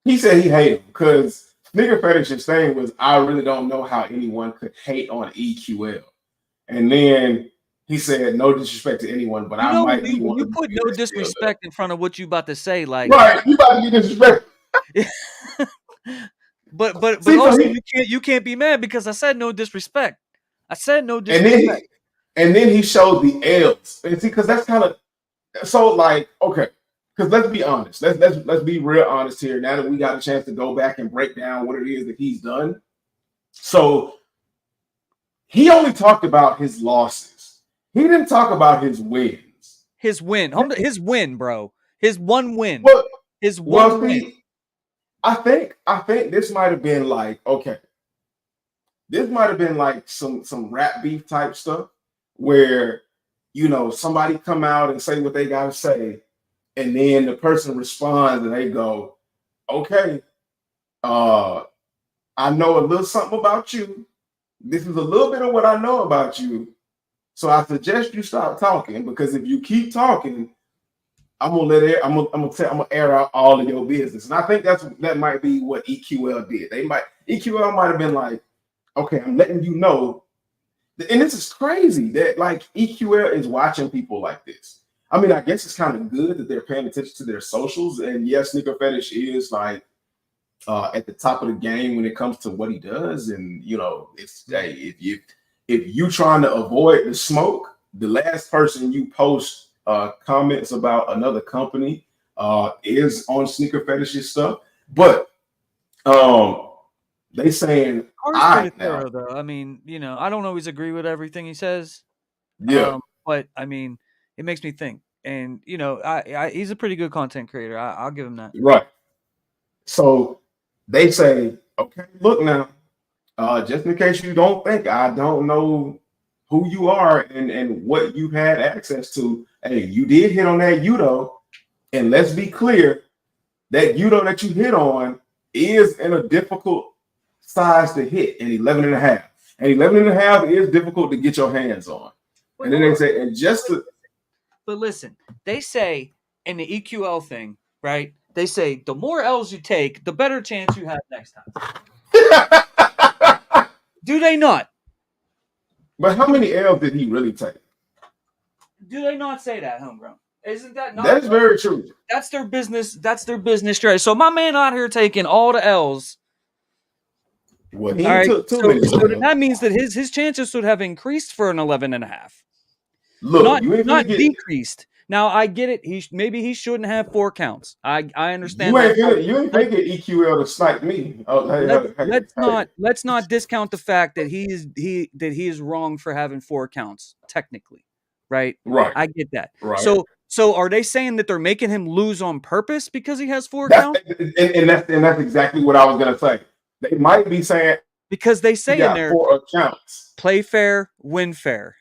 He said he hate him because Nigga Fetish's thing was, I really don't know how anyone could hate on EQL. And then he said, no disrespect to anyone, but I might be one. You put no disrespect in front of what you about to say, like right, you about to get disrespect. but also you can't be mad because I said no disrespect. I said no disrespect. And then he showed the L's. And see, because that's kind of so like, okay. Because let's be honest. Let's be real honest here. Now that we got a chance to go back and break down what it is that he's done. So he only talked about his losses. He didn't talk about his wins. His win, bro. His one win. Win. I think this might have been like, okay. This might have been like some rap beef type stuff where, somebody come out and say what they got to say. And then the person responds and they go, okay, I know a little something about you. This is a little bit of what I know about you. So I suggest you stop talking because if you keep talking, I'm gonna air out all of your business. And I think that might be what EQL did. EQL might have been like, okay, I'm letting you know. And this is crazy that like EQL is watching people like this. I mean, I guess it's kind of good that they're paying attention to their socials. And yes, sneaker fetish is like at the top of the game when it comes to what he does. And you know, it's hey, if you trying to avoid the smoke, the last person you post comments about another company is on sneaker fetishes stuff. But they saying Car's I pretty now, thorough, though. I mean, I don't always agree with everything he says. yeah, But I mean, it makes me think. And he's a pretty good content creator. I'll give him that. right. So they say, okay, look now, just in case you don't think I don't know who you are and what you've had access to. Hey, you did hit on that Udo, and let's be clear, that Udo that you hit on is in a difficult size to hit, an 11 and a half. And 11 and a half is difficult to get your hands on. And then they say, and just to But listen, they say in the EQL thing, right? They say the more L's you take, the better chance you have next time. Do they not? But how many L's did he really take? Do they not say that, homegrown? Isn't that not? That is very true. That's their business. That's their business strategy. So my man out here taking all the L's. Well, he All right. took too many. So then that means that his chances would have increased for an 11 and a half. Look, you ain't not gonna get decreased. Now I get it. Maybe he shouldn't have 4 counts. I understand. you ain't gonna get EQL to snipe me. Oh, Let's not discount the fact that he is wrong for having 4 counts technically, right? Right. I get that. Right. So are they saying that they're making him lose on purpose because he has 4 that's, counts? And that's exactly what I was gonna say. They might be saying because they say in there 4 accounts. Play fair, win fair.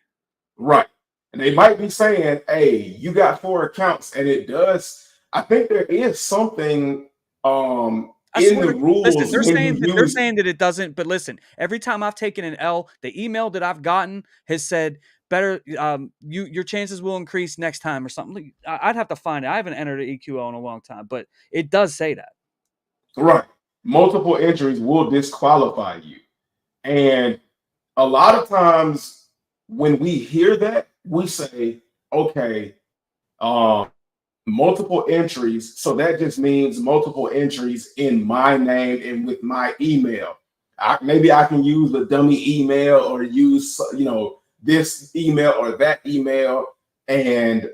Right. And they might be saying, hey, you got 4 accounts, and it does. I think there is something in the rules. Listen, they're saying that it doesn't, but listen, every time I've taken an L, the email that I've gotten has said better your chances will increase next time or something. I'd have to find it. I haven't entered an EQL in a long time, but it does say that. Right. Multiple injuries will disqualify you. And a lot of times when we hear that, we say, okay, multiple entries. So that just means multiple entries in my name and with my email. Maybe I can use a dummy email or use, this email or that email, and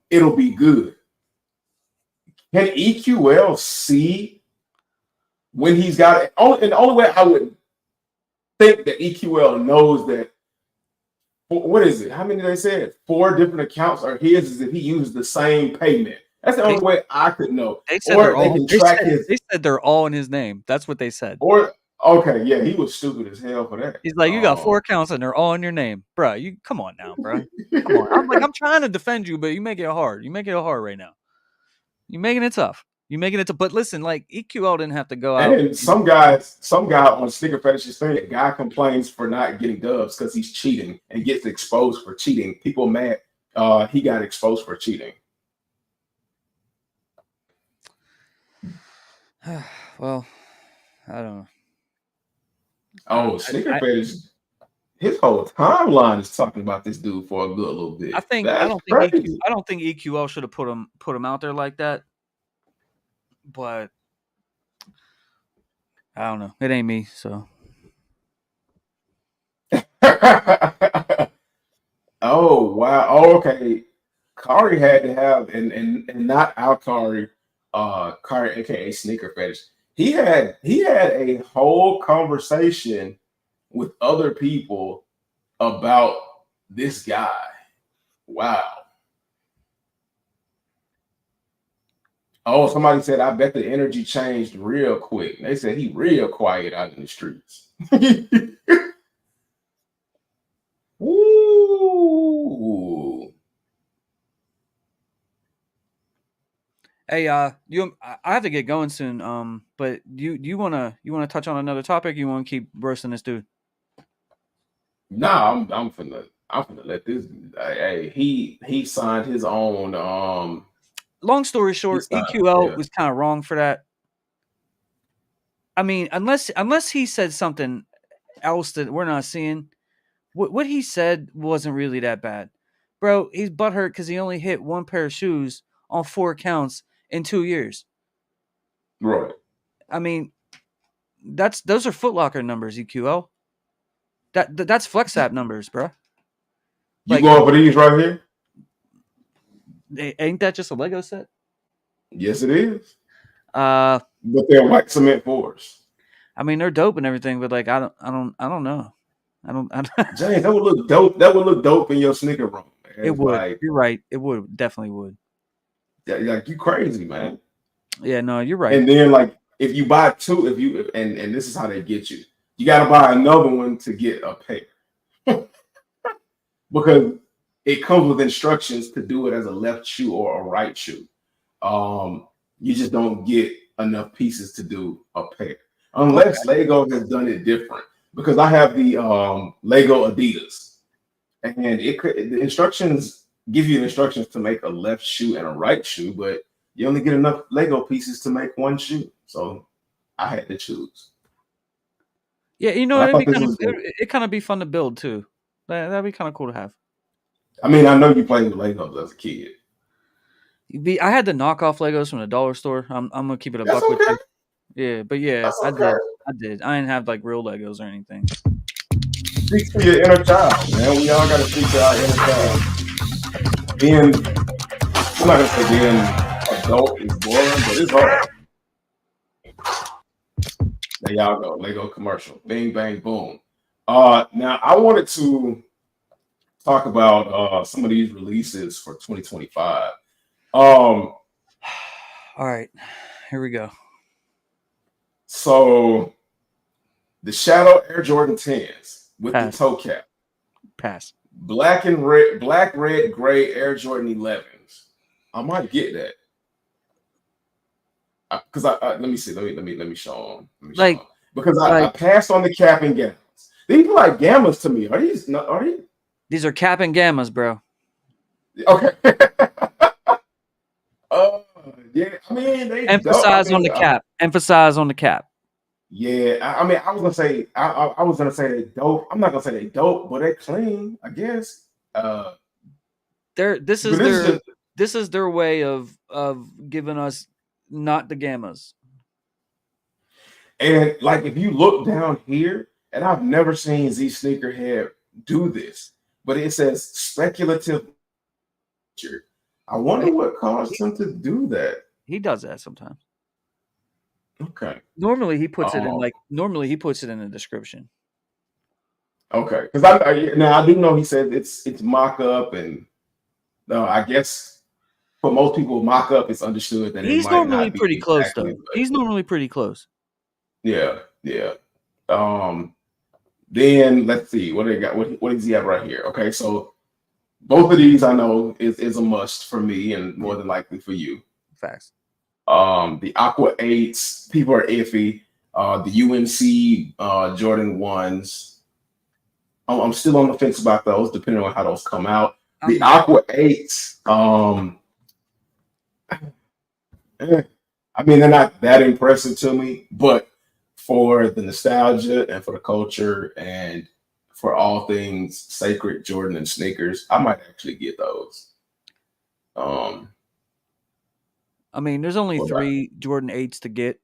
it'll be good. Can EQL see when he's got it? And the only way I would think that EQL knows that, what is it? How many they said? 4 different accounts are his is if he uses the same payment. That's the only way I could know. They said they're all in his name. That's what they said. Okay, yeah, he was stupid as hell for that. He's like, you got 4 accounts and they're all in your name, bro. You come on now, bro. Come on. I'm trying to defend you, but you make it hard. You make it hard right now. You're making it tough. But listen, like EQL didn't have to go out. And some guy on Sneaker Fetish is saying that guy complains for not getting dubs because he's cheating and gets exposed for cheating. People mad he got exposed for cheating. Well, I don't know. Oh, Sneaker Fetish, his whole timeline is talking about this dude for a good little bit. I don't think EQL should have put him out there like that. But I don't know. It ain't me, so. Oh wow. Oh, okay. Kari had to have and not our Kari, Kari aka Sneaker Fetish. He had a whole conversation with other people about this guy. Wow. Oh, somebody said, I bet the energy changed real quick. They said he real quiet out in the streets. Ooh. Hey, I have to get going soon. But you wanna touch on another topic? You want to keep roasting this dude? Nah, I'm finna let this. Hey, he signed his own. Long story short, EQL was kind of wrong for that. I mean, unless he said something else that we're not seeing, what he said wasn't really that bad. Bro, he's butthurt because he only hit one pair of shoes on 4 counts in 2 years. Right. I mean, those are Foot Locker numbers, EQL. That's Flex App numbers, bro. You Like, going for these right here? ain't that just a Lego set? Yes, it is. Uh, But they're white cement fours. I mean, they're dope and everything, but like, I don't know. James, that would look dope. That would look dope in your sneaker room. Man. It would. Like, You're right. It would. Definitely would. like you crazy, man. Yeah, no, you're right. And then like if you buy two, if you and this is how they get you, you got to buy another one to get a pair because it comes with instructions to do it as a left shoe or a right shoe. You just don't get enough pieces to do a pair unless Lego has done it different. Because I have the Lego Adidas, and the instructions give you instructions to make a left shoe and a right shoe, but you only get enough Lego pieces to make one shoe. So I had to choose. Yeah, you know, But I thought this kind was of it kind of be fun to build too. That'd be kind of cool to have. I mean, I know you played with Legos as a kid. I had the knockoff Legos from the dollar store. I'm gonna keep it a That's buck with okay. you. Yeah, but yeah, That's I okay. did. I didn't have like real Legos or anything. Speak to your inner child, man. We all got to speak to our inner child. I'm not gonna say being adult is boring, but it's hard. There y'all go, Lego commercial. Bing, bang, boom. Now I wanted to talk about some of these releases for 2025. All right, here we go. So the Shadow Air Jordan 10s with Pass. the toe cap. Pass. Black, red, gray Air Jordan 11s. I might get that. Because let me see. Let me show them. Because I passed on the cap and gammas. These are like gammas to me. Are these? These are cap and gammas, bro. Okay. Yeah. I mean, they emphasize on the cap. Emphasize on the cap. Yeah. I mean, I was gonna say. I was gonna say they dope. I'm not gonna say they dope, but they clean. I guess. This is their way of giving us not the gammas. And like if you look down here, and I've never seen Z Sneakerhead do this, but it says speculative. I wonder what caused him to do that. He does that sometimes. Okay. Normally he puts it in Normally he puts it in the description. Okay, because I do know he said it's mock up, and I guess for most people mock up it's understood that he's normally pretty close though. He's normally pretty close. Yeah. Then let's see what they got. What does he have right here? Okay, so both of these I know is a must for me and more than likely for you. Facts. The Aqua 8s, people are iffy. The UNC Jordan 1s. I'm still on the fence about those, depending on how those come out. The Aqua 8s, I mean, they're not that impressive to me, but for the nostalgia and for the culture and for all things sacred Jordan and sneakers, I might actually get those. I mean, there's only 3 Jordan 8s to get.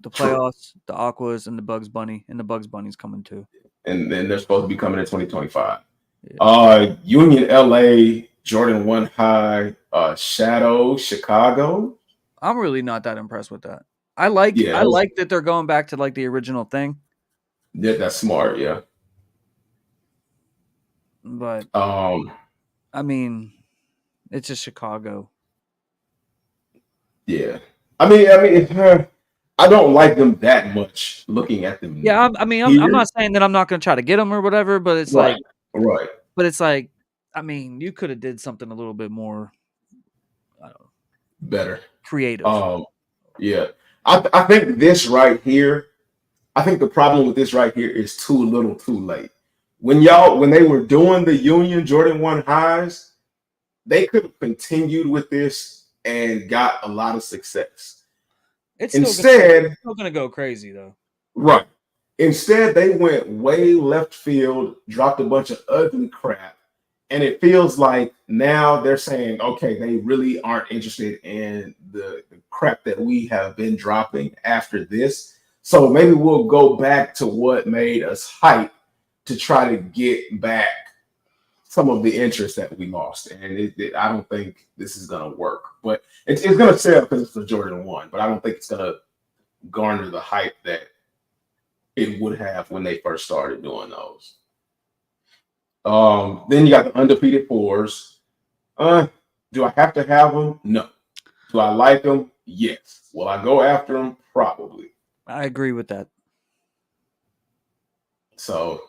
The playoffs, the Aquas, and the Bugs Bunny. And the Bugs Bunny's coming too. And then they're supposed to be coming in 2025. Yeah. Union LA, Jordan 1 High, Shadow, Chicago. I'm really not that impressed with that. I like that they're going back to like the original thing. Yeah, that's smart, yeah. But I mean, it's just Chicago. Yeah. I mean, I don't like them that much looking at them. Yeah, I'm not saying that I'm not going to try to get them or whatever, but it's right. But it's like, I mean, you could have did something a little bit more, I don't know, better, creative. Yeah, I think this right here. I think the problem with this right here is too little, too late. When they were doing the Union Jordan 1 Highs, they could have continued with this and got a lot of success. It's still going to go crazy though. Right. Instead, they went way left field, dropped a bunch of ugly crap, And it feels like now they're saying, okay, they really aren't interested in the crap that we have been dropping after this. So maybe we'll go back to what made us hype to try to get back some of the interest that we lost. And I don't think this is going to work. But it's going to sell because it's the Jordan 1. But I don't think it's going to garner the hype that it would have when they first started doing those. Then you got the undefeated 4s. Do I have to have them? No. Do I like them? Yes. Will I go after them? Probably. I agree with that. So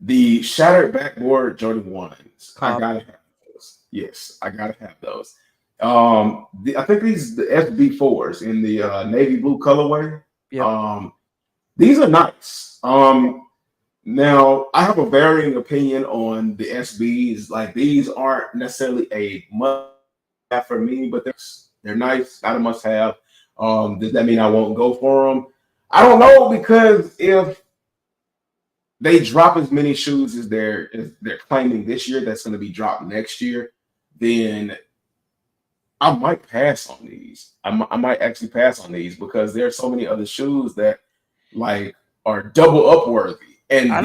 the shattered backboard Jordan 1s, I gotta have those. Yes, I gotta have those. I think these the SB4s in the navy blue colorway. Yep. These are nice. Now, I have a varying opinion on the SBs. Like, these aren't necessarily a must-have for me, but they're nice, not a must-have. Does that mean I won't go for them? I don't know, because if they drop as many shoes as they're claiming this year, that's going to be dropped next year, then I might pass on these. I might actually pass on these because there are so many other shoes that like are double up worthy. And I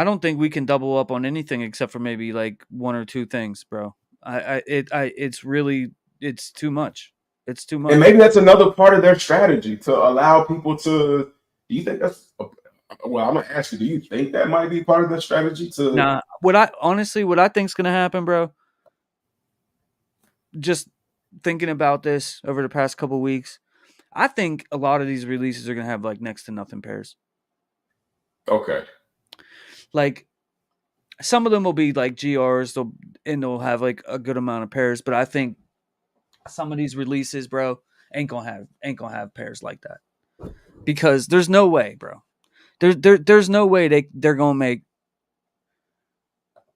don't think we can double up on anything except for maybe like one or two things, bro. It's really, it's too much. It's too much. And maybe that's another part of their strategy to allow people to. Do you think that's? Well, I'm gonna ask you. Do you think that might be part of their strategy to? Nah. What I think's gonna happen, bro. Just thinking about this over the past couple weeks, I think a lot of these releases are gonna have like next to nothing pairs. Okay. Like, some of them will be like GRs, they'll have like a good amount of pairs, but I think some of these releases, bro, ain't gonna have pairs like that. Because there's no way, bro. There's no way they're gonna make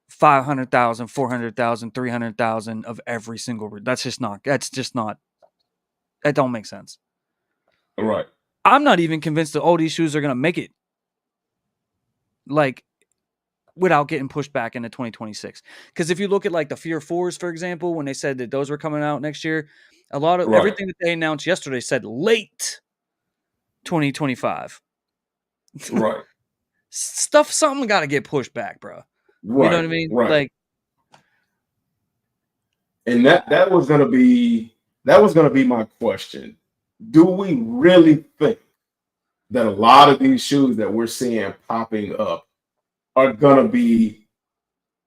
500,000, 400,000, 300,000 of every single. That's just not. That don't make sense. All right. I'm not even convinced that all these shoes are gonna make it. Like, without getting pushed back into 2026. Because if you look at like the Fear 4s, for example, when they said that those were coming out next year, a lot of everything that they announced yesterday said late 2025. Right. Something got to get pushed back, bro. Right. You know what I mean? Right. Like, and that was gonna be my question. Do we really think that a lot of these shoes that we're seeing popping up are gonna be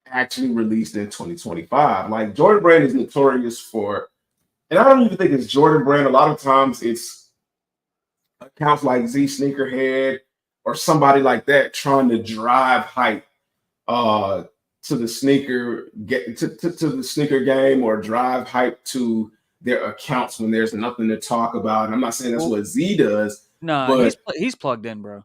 actually released in 2025? Like, Jordan Brand is notorious for, and I don't even think it's Jordan Brand. A lot of times it's accounts like Z Sneakerhead or somebody like that trying to drive hype to the sneaker to the sneaker game, or drive hype to their accounts when there's nothing to talk about. And I'm not saying that's what Z does. No, he's plugged in, bro.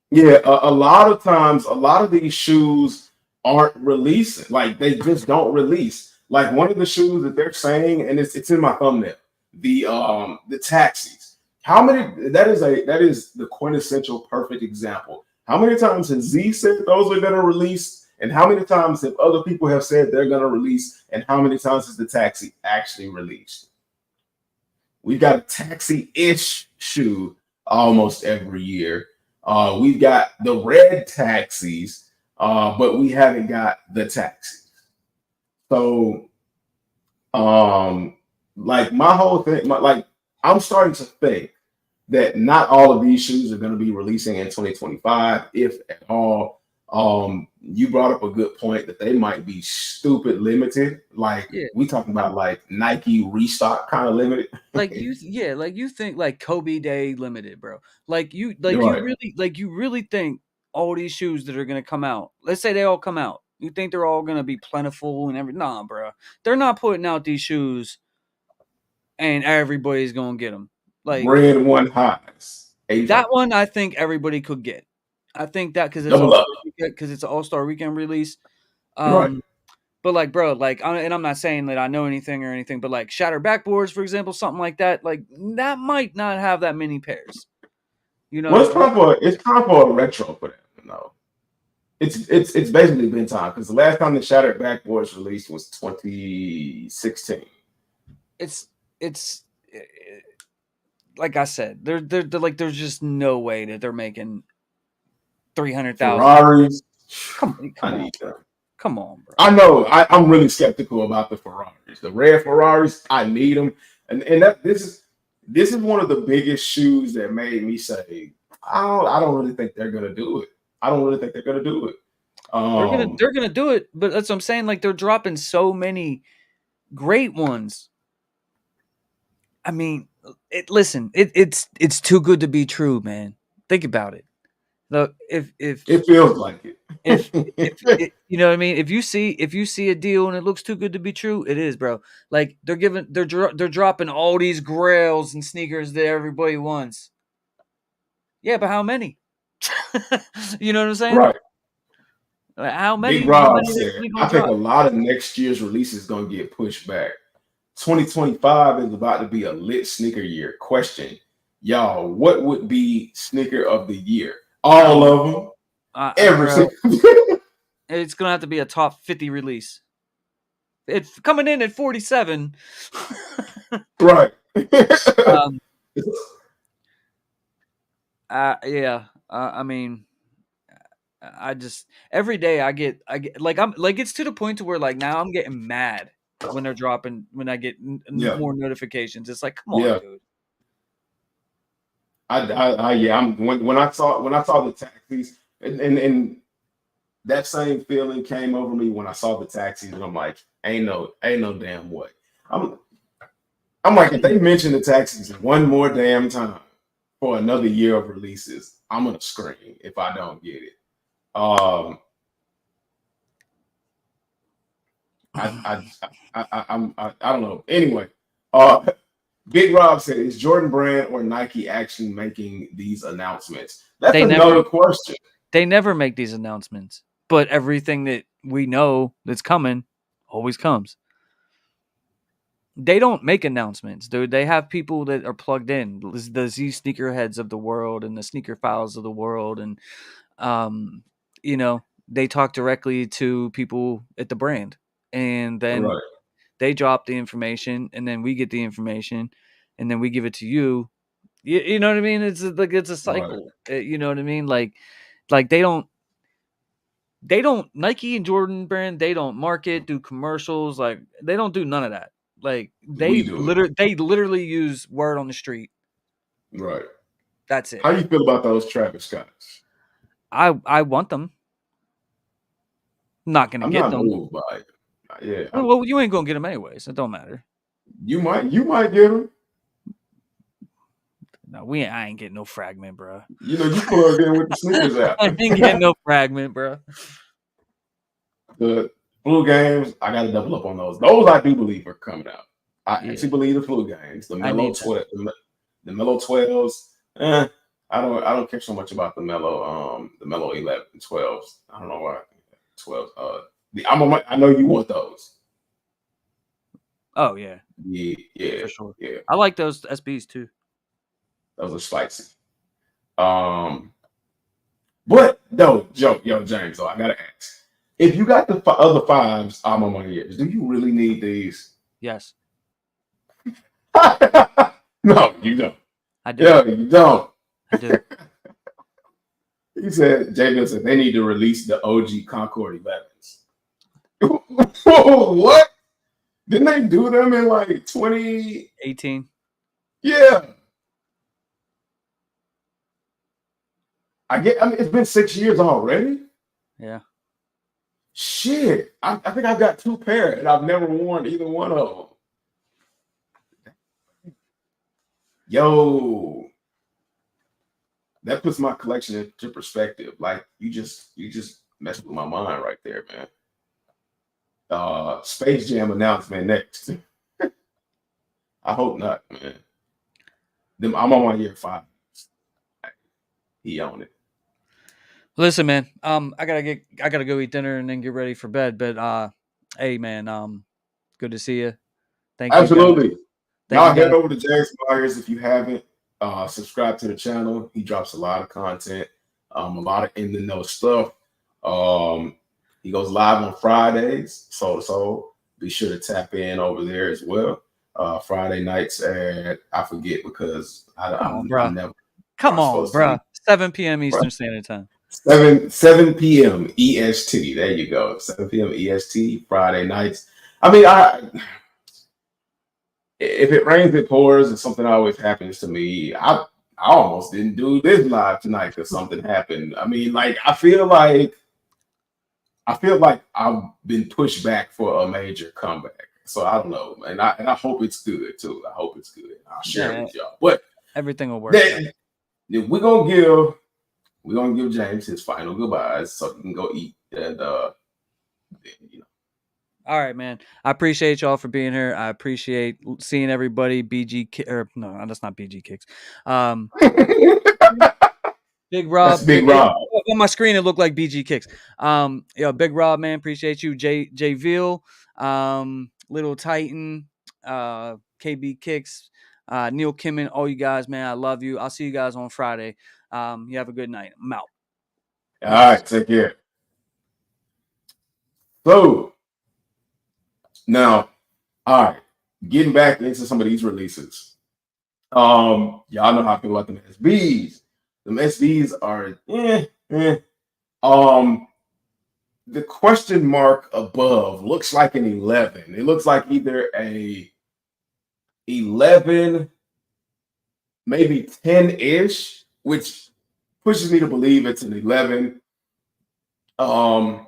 Yeah, a lot of times, a lot of these shoes aren't releasing. Like, they just don't release. Like, one of the shoes that they're saying, and it's in my thumbnail, the taxis. How many? That is the quintessential perfect example. How many times has Z said those are going to release? And how many times have other people have said they're going to release? And how many times has the taxi actually released? We've got a taxi-ish shoe almost every year. We've got the red taxis, but we haven't got the taxis. So, like, my whole thing, I'm starting to think that not all of these shoes are going to be releasing in 2025, if at all. You brought up a good point that they might be stupid limited. Like, we talking about like Nike restock kind of limited. Like, you think like Kobe Day limited, bro. You really think all these shoes that are gonna come out, let's say they all come out, you think they're all gonna be plentiful and everything? Nah, bro. They're not putting out these shoes and everybody's gonna get them. Like, Red One highs. That one I think everybody could get. I think that because it's an All-Star Weekend release. Right. But like, bro, like, and I'm not saying that I know anything or anything, but like shattered backboards, for example, something like that, like that might not have that many pairs. You know, well, it's time for a retro for that. No, it's basically been time because the last time the Shattered Backboards released was 2016. It's like I said, they're like there's just no way that they're making 300,000 Ferraris. Come I on, need them. come on, bro. I know. I'm really skeptical about the Ferraris. The red Ferraris, I need them, and this is one of the biggest shoes that made me say, I don't really think they're gonna do it. I don't really think they're gonna do it. They're gonna do it, but that's what I'm saying. Like they're dropping so many great ones. I mean, it's too good to be true, man. Think about it. Look, if it feels like it. if you know what I mean, if you see a deal and it looks too good to be true, it is, bro. Like they're dropping all these grails and sneakers that everybody wants. Yeah, but how many? You know what I'm saying? Right. Like, how Big many? Rob said, I think drop? a lot of next year's releases going to get pushed back. 2025 is about to be a lit sneaker year. Question, y'all, what would be sneaker of the year? All of them? Every single. It's going to have to be a top 50 release. It's coming in at 47. Right. Yeah. I mean, I just every day I get like I'm like it's to the point to where like now I'm getting mad when they're dropping when I get more notifications. It's like, come on, dude. When I saw the taxis and that same feeling came over me when I saw the taxis, and I'm like, ain't no damn way. I'm like, if they mention the taxis one more damn time for another year of releases, I'm gonna scream if I don't get it. I don't know. Anyway, Big Rob said, "Is Jordan Brand or Nike actually making these announcements?" That's another question. They never make these announcements, but everything that we know that's coming always comes. They don't make announcements, dude. They have people that are plugged in, the Z sneakerheads of the world and the sneaker files of the world, and you know, they talk directly to people at the brand, and then they drop the information, and then we get the information, and then we give it to you. You know what I mean? It's like it's a cycle. Right. You know what I mean? Like they don't Nike and Jordan Brand. They don't market, do commercials. Like they don't do none of that. Like they literally use word on the street. Right. That's it. How do you feel about those Travis Scotts? I want them. I'm not gonna get them. Moved by it. Yeah. Well, you ain't gonna get them anyways. It don't matter. You might get them. No, I ain't getting no fragment, bro. You know, you plugged in with the sneakers app. I ain't getting no fragment, bro. The flu games, I got to double up on those. Those I do believe are coming out. I actually believe the flu games, the Mellow 12, the Mellow 12s. I don't care so much about the Mellow 11 and 12s. I don't know why. 12s. I know you want those. Oh yeah. Yeah, for sure. Yeah, I like those SBs too. Those are spicy. But no, James, I gotta ask. If you got the other 5s on my ears, do you really need these? Yes. No, you don't. I do. Yeah, you don't. I do. He said, Jacob said they need to release the OG Concord 11s. What? Didn't they do them in like 2018? Yeah. I mean, it's been 6 years already. Yeah. Shit. I think I've got 2 pairs and I've never worn either one of them. Yo. That puts my collection into perspective. Like you just messed with my mind right there, man. Space Jam announcement next. I hope not, man. I'm on my year 5. He owned it. Listen, man. I gotta go eat dinner and then get ready for bed. But hey, man. Good to see you. Thank you. Absolutely. Y'all head over to James Myers if you haven't. Subscribe to the channel. He drops a lot of content, a lot of in the know stuff. He goes live on Fridays, so be sure to tap in over there as well. Friday nights at I forget because Come on, I'm bro. never Come on, supposed to bro. be 7 p.m. Eastern Standard Time. 7 p.m. EST. There you go. 7 p.m. EST Friday nights. I mean, if it rains, it pours, and something always happens to me. I almost didn't do this live tonight because something happened. I mean, like I feel like I've been pushed back for a major comeback. So I don't know, and I hope it's good too. I hope it's good. I'll share it with y'all. But everything will work. then we're gonna give James his final goodbyes so he can go eat and All right, man. I appreciate y'all for being here. I appreciate seeing everybody. Or no, that's not BG Kicks. Big Rob. That's Big Rob. On my screen, it looked like BG Kicks. Big Rob, man, appreciate you. J Veal, Little Titan, KB Kicks, Neil Kimmin, all you guys, man, I love you. I'll see you guys on Friday. You have a good night. I'm out. All right, take care. So now, all right, getting back into some of these releases. Y'all know how I feel about them SBs. The SBs are the question mark above looks like an 11. It looks like either a 11, maybe 10-ish, which pushes me to believe it's an 11. And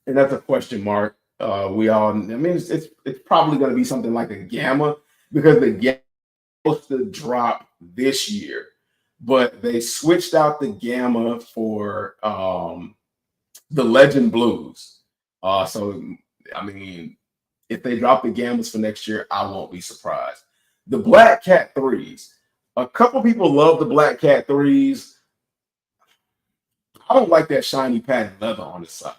that's a question mark. I mean, it's probably going to be something like a gamma because the gamma was supposed to drop this year, but they switched out the gamma for the Legend Blues. So, I mean, if they drop the gammas for next year, I won't be surprised. The Black Cat 3s. A couple people love the Black Cat 3s. I don't like that shiny patent leather on the side.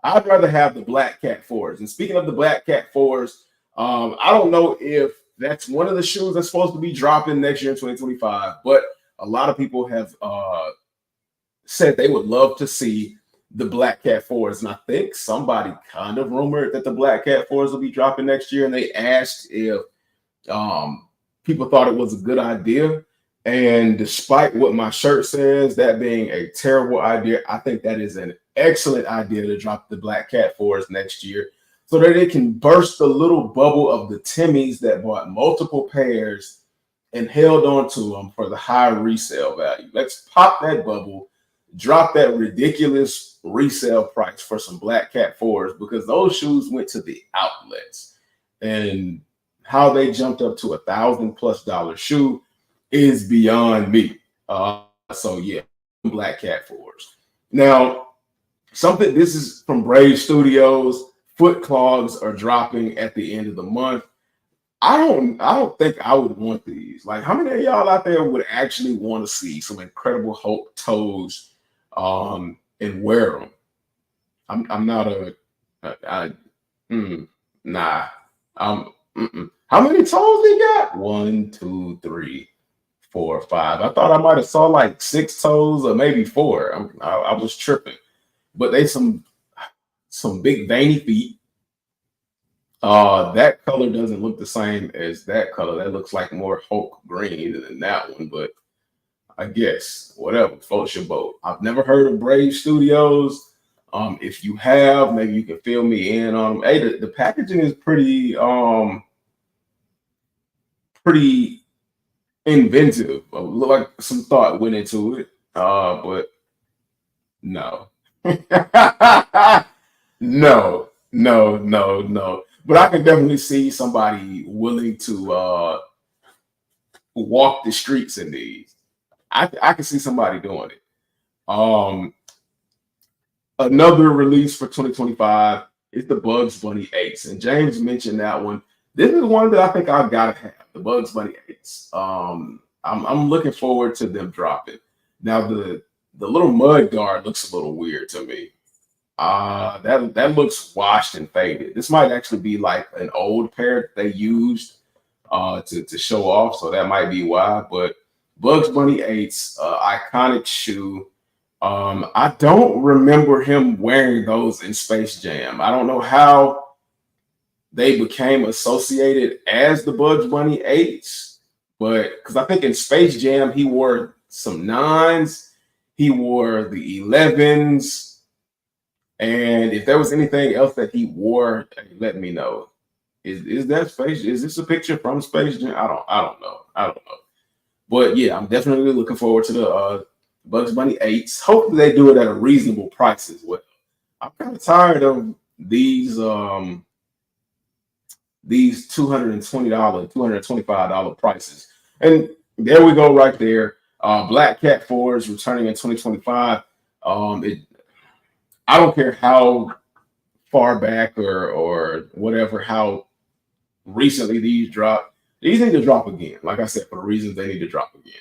I'd rather have the Black Cat 4s. And speaking of the Black Cat 4s, I don't know if that's one of the shoes that's supposed to be dropping next year in 2025, but a lot of people have said they would love to see the Black Cat 4s. And I think somebody kind of rumored that the Black Cat 4s will be dropping next year. And they asked if people thought it was a good idea. And despite what my shirt says, that being a terrible idea, I think that is an excellent idea to drop the Black Cat 4s next year so that it can burst the little bubble of the Timmies that bought multiple pairs and held on to them for the high resale value. Let's pop that bubble, drop that ridiculous resale price for some Black Cat 4s because those shoes went to the outlets. And how they jumped up to $1,000+ shoe is beyond me. So yeah, Black Cat 4s. Now, this is from Brave Studios. Foot clogs are dropping at the end of the month. I don't think I would want these. Like, how many of y'all out there would actually want to see some Incredible Hulk toes and wear them? I'm not nah. How many toes they got? 1, 2, 3, 4, 5. I thought I might have saw like 6 toes or maybe 4. I was tripping, but they some big veiny feet. That color doesn't look the same as that color. That looks like more Hulk green than that one, but I guess whatever floats your boat. I've never heard of Brave Studios. If you have, maybe you can fill me in on them. Hey, the packaging is pretty inventive. Look like some thought went into it. But no. No. But I can definitely see somebody willing to walk the streets in these. I can see somebody doing it. Another release for 2025 is the Bugs Bunny 8s. And James mentioned that one. This is one that I think I've got to have, the Bugs Bunny 8s. I'm looking forward to them dropping. Now, the little mud guard looks a little weird to me. That looks washed and faded. This might actually be like an old pair that they used to show off, so that might be why. But Bugs Bunny 8s, iconic shoe. I don't remember him wearing those in Space Jam. I don't know how they became associated as the Bugs Bunny 8s, but because I think in Space Jam he wore some 9s, he wore the 11s, and if there was anything else that he wore, let me know. Is that Space? Is this a picture from Space Jam? I don't know. But yeah, I'm definitely looking forward to the Bugs Bunny 8s. Hopefully they do it at a reasonable price as well. I'm kind of tired of these $220, $225 prices. And there we go right there. Black Cat 4 is returning in 2025. I don't care how far back or whatever, how recently these dropped. These need to drop again. Like I said, for the reasons they need to drop again.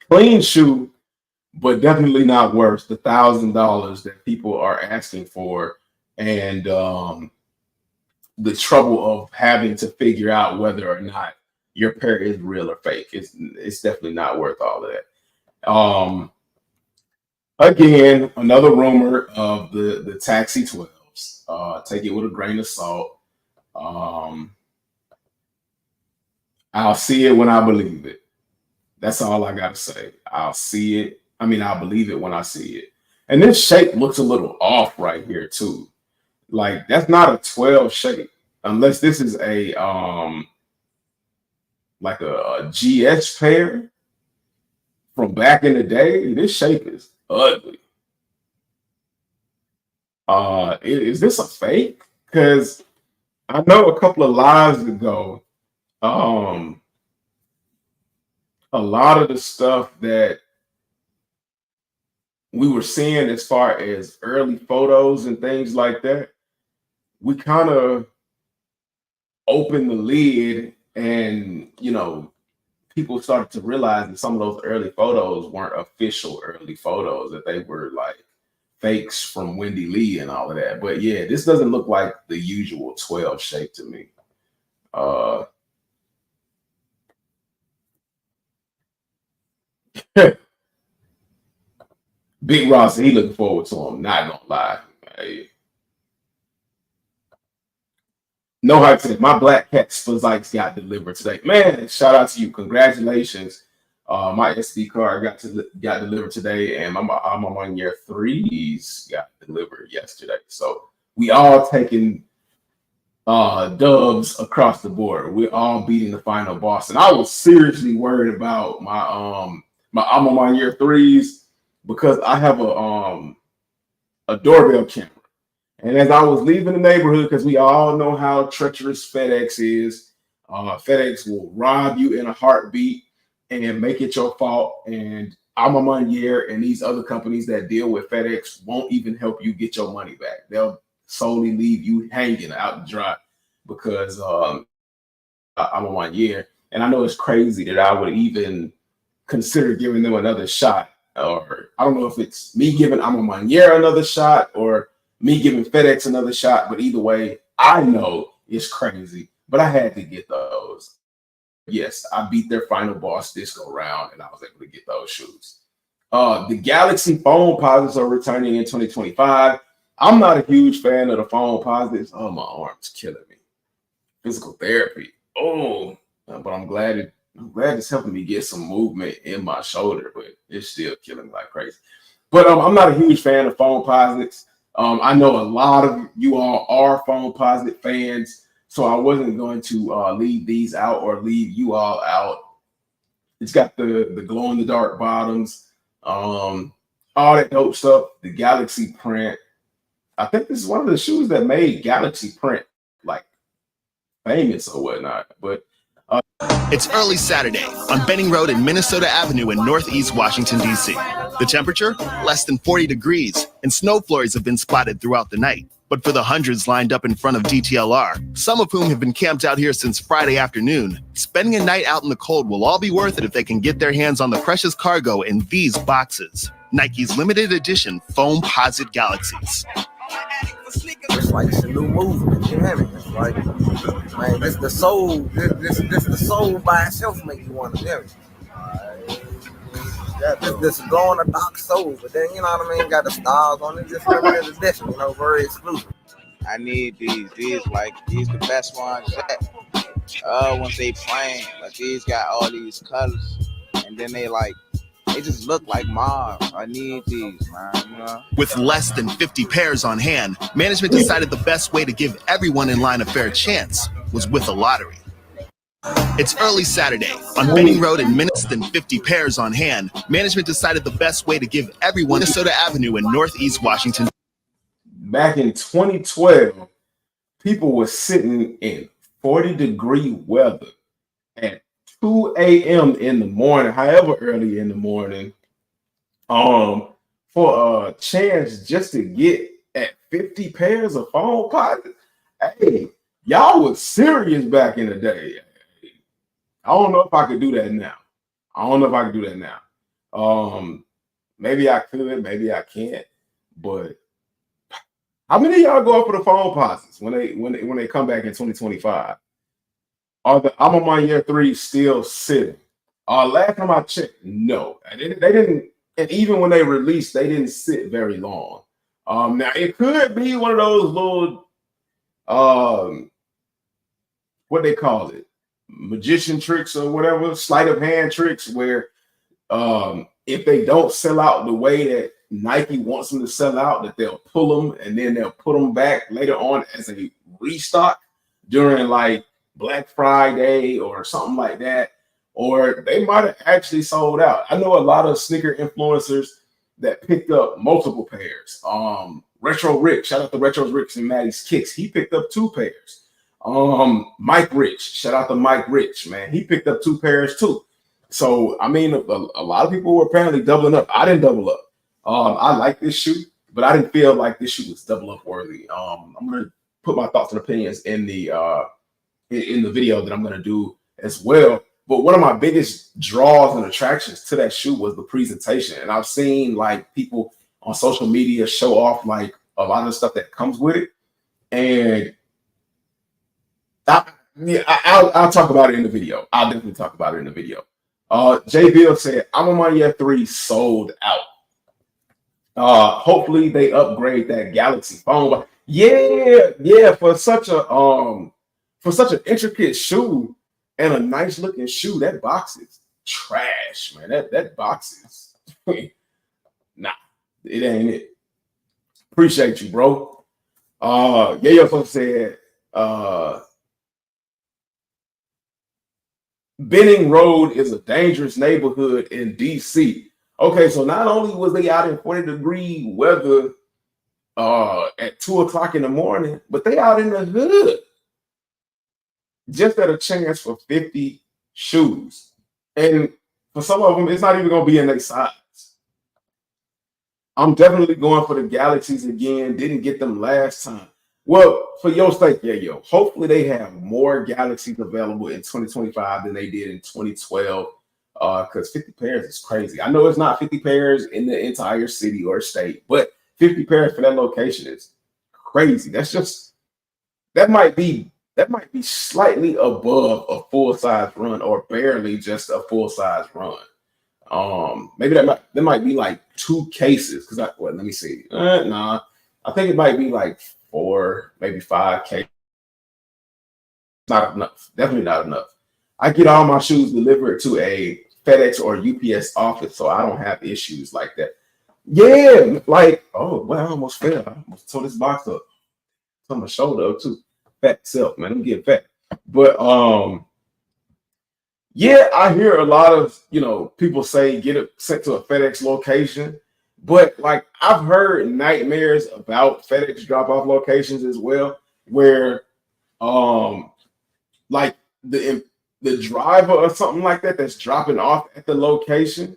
Clean shoe, but definitely not worth the $1,000 that people are asking for, and the trouble of having to figure out whether or not your pair is real or fake. It's definitely not worth all of that. Again, another rumor of the Taxi 12s. Take it with a grain of salt. I'll see it when I believe it. That's all I got to say. I'll see it. I'll believe it when I see it. And this shape looks a little off right here too. Like that's not a 12 shape, unless this is a like a GS pair from back in the day. This shape is ugly. Is this a fake? Because I know a couple of lives ago, a lot of the stuff that we were seeing as far as early photos and things like that, we kind of opened the lid, and people started to realize that some of those early photos weren't official early photos, that they were like fakes from Wendy Lee and all of that. But yeah, this doesn't look like the usual 12 shape to me. Big Ross, he looking forward to him. Not gonna lie. Hey. No Hype said, my Black Cat Spazikes got delivered today. Man, shout out to you. Congratulations. My SD card got delivered today, and I'm on year 3s got delivered yesterday. So we all taking dubs across the board. We're all beating the final boss. And I was seriously worried about my I'm on my year 3s because I have a doorbell camera. And as I was leaving the neighborhood, because we all know how treacherous FedEx is, FedEx will rob you in a heartbeat and make it your fault. And I'm a Monyear, and these other companies that deal with FedEx won't even help you get your money back. They'll solely leave you hanging out to dry because I'm a Monyear. And I know it's crazy that I would even consider giving them another shot. Or I don't know if it's me giving I'm a Monyear another shot or me giving FedEx another shot, but either way, I know it's crazy. But I had to get those. Yes, I beat their final boss this go round, and I was able to get those shoes. The Galaxy phone posits are returning in 2025. I'm not a huge fan of the phone posits. Oh, my arm's killing me. Physical therapy. Oh, but I'm glad it's helping me get some movement in my shoulder, but it's still killing me like crazy. But I'm not a huge fan of phone posits. I know a lot of you all are phone posit fans, so I wasn't going to leave these out or leave you all out. It's got the glow in the dark bottoms, all that dope stuff. The Galaxy print. I think this is one of the shoes that made Galaxy print like famous or whatnot. But it's early Saturday on Benning Road and Minnesota Avenue in Northeast Washington, D.C. The temperature, less than 40 degrees, and snow flurries have been spotted throughout the night. But for the hundreds lined up in front of DTLR, some of whom have been camped out here since Friday afternoon, spending a night out in the cold will all be worth it if they can get their hands on the precious cargo in these boxes. Nike's limited edition foam posit Galaxies. It's like it's a new movement. You have it. It's like, man, this the soul. This the soul by itself make you want to marry. got this glowing a dark soul, but then you know what I mean. Got the stars on it, just limited edition. You know, very exclusive. I need these. These like these the best ones yet. Once they plain, like these got all these colors, and then they just look like mom. I need these, man. You know? With less than 50 pairs on hand, management decided the best way to give everyone in line a fair chance was with a lottery. It's early Saturday on Benning Road and less than 50 pairs on hand. Management decided the best way to give everyone Minnesota Avenue in Northeast Washington. Back in 2012, people were sitting in 40-degree weather at 2 a.m. in the morning, however early in the morning, for a chance just to get at 50 pairs of phone pockets. Hey, y'all was serious back in the day. I don't know if I could do that now. Maybe I could, maybe I can't. But how many of y'all go up for the phone posits when they come back in 2025? Are the I'm on my year 3 still sitting? Last time I checked, no. They didn't, and even when they released, they didn't sit very long. Now it could be one of those little what they call it, magician tricks or whatever, sleight of hand tricks, where if they don't sell out the way that Nike wants them to sell out, that they'll pull them and then they'll put them back later on as a restock during like Black Friday or something like that, or they might have actually sold out. I know a lot of sneaker influencers that picked up multiple pairs. Retro Rick, shout out to Retro Ricks and Maddie's Kicks. He picked up 2 pairs. Mike Rich, shout out to Mike Rich, man. He picked up 2 pairs too. So, I mean, a lot of people were apparently doubling up. I didn't double up. I like this shoe, but I didn't feel like this shoe was double up worthy. I'm going to put my thoughts and opinions in the video that I'm going to do as well. But one of my biggest draws and attractions to that shoe was the presentation. And I've seen like people on social media show off like a lot of the stuff that comes with it. And I'll talk about it in the video. I'll definitely talk about it in the video. Jay Bill said, I'm on my year 3 sold out. Hopefully they upgrade that Galaxy phone. Yeah, for such an intricate shoe and a nice looking shoe, that box is trash, man. That box is nah, it ain't it. Appreciate you, bro. Your folks said Benning Road is a dangerous neighborhood in DC. Okay, so not only was they out in 40-degree weather at 2 o'clock in the morning, but they out in the hood just at a chance for 50 shoes. And for some of them, it's not even going to be in their size. I'm definitely going for the Galaxies again. Didn't get them last time. Well, for your sake, hopefully they have more Galaxies available in 2025 than they did in 2012. Because 50 pairs is crazy. I know it's not 50 pairs in the entire city or state, but 50 pairs for that location is crazy. That might be slightly above a full-size run or barely just a full-size run. Maybe that might be like 2 cases. Let me see. Nah, I think it might be like 4, maybe 5 cases. Not enough. Definitely not enough. I get all my shoes delivered to a FedEx or UPS office, so I don't have issues like that. Yeah, like, oh, well, I almost fell. I almost tore this box up. It's on my shoulder up too. Fat self, man. I'm getting fat. But yeah, I hear a lot of people say get it sent to a FedEx location. But like I've heard nightmares about FedEx drop-off locations as well, where like the driver or something like that that's dropping off at the location,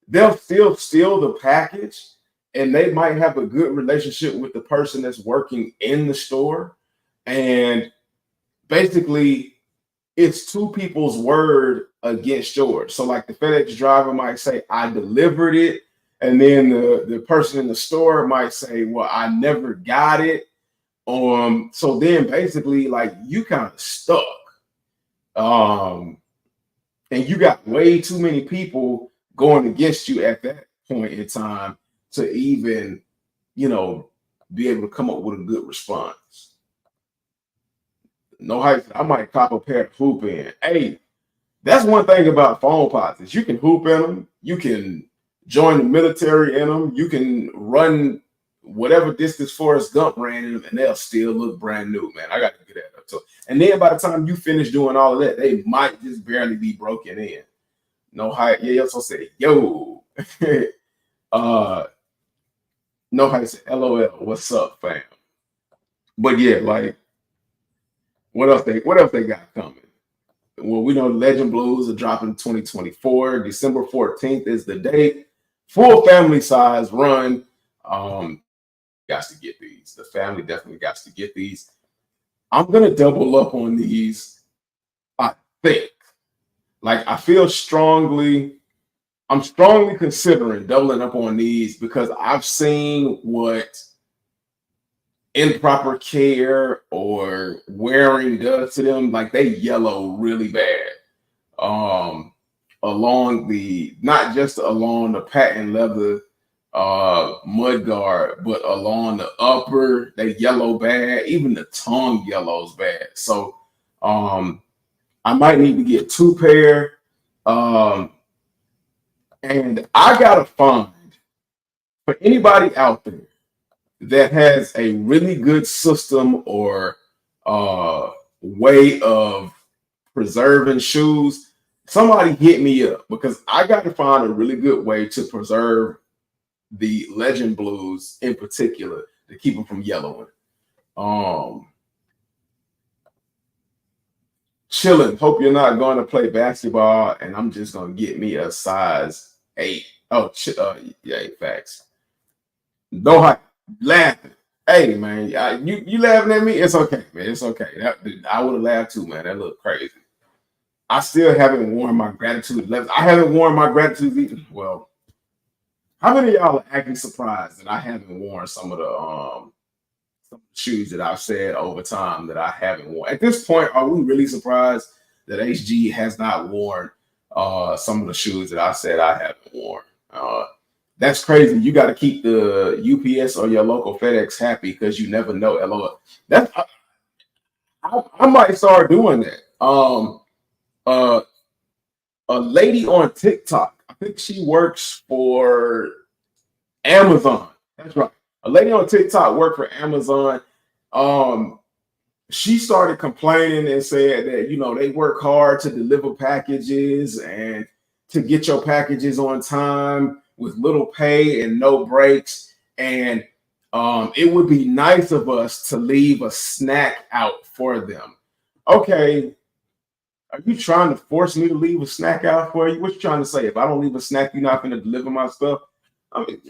they'll still steal the package, and they might have a good relationship with the person that's working in the store. And basically, it's 2 people's word against yours. So like the FedEx driver might say, I delivered it. And then the person in the store might say, well, I never got it. So then basically like you kind of stuck. And you got way too many people going against you at that point in time to even, be able to come up with a good response. No hype. I might cop a pair of hoop in. Hey, that's one thing about phone posits. You can hoop in them. You can join the military in them. You can run whatever distance Forrest Gump ran in them, and they'll still look brand new, man. I got to get that up. So, and then by the time you finish doing all of that, they might just barely be broken in. No hype. Yeah, also say, yo. No hype said, LOL, what's up, fam? But yeah, like, what else they got coming? Well, we know Legend Blues are dropping 2024. December 14th is the date. Full family size run. Got to get these. The family definitely got to get these. I'm gonna double up on these. I think. Like, I'm strongly considering doubling up on these because I've seen what improper care or wearing does to them. Like, they yellow really bad. Not just along the patent leather mud guard, but along the upper, they yellow bad. Even the tongue yellows bad. So I might need to get 2 pair. And I gotta find, for anybody out there that has a really good system or way of preserving shoes, somebody hit me up, because I got to find a really good way to preserve the Legend Blues in particular to keep them from yellowing. Chilling. Hope you're not going to play basketball, and I'm just going to get me a size 8. Oh, yeah, facts. No hype. Laughing. Hey, man, you laughing at me? It's okay, man. It's okay. I would have laughed too, man. That looked crazy. I still haven't worn my gratitude levels. I haven't worn my gratitude either. Well, how many of y'all are actually surprised that I haven't worn some of the shoes that I've said over time that I haven't worn? At this point, are we really surprised that HG has not worn some of the shoes that I said I haven't worn? That's crazy. You got to keep the UPS or your local FedEx happy because you never know. LOL. I might start doing that. A lady on TikTok, I think she works for Amazon. That's right. A lady on TikTok worked for Amazon. She started complaining and said that, they work hard to deliver packages and to get your packages on time with little pay and no breaks. And it would be nice of us to leave a snack out for them. Okay. Are you trying to force me to leave a snack out for you? What you trying to say? If I don't leave a snack, you're not going to deliver my stuff? I mean,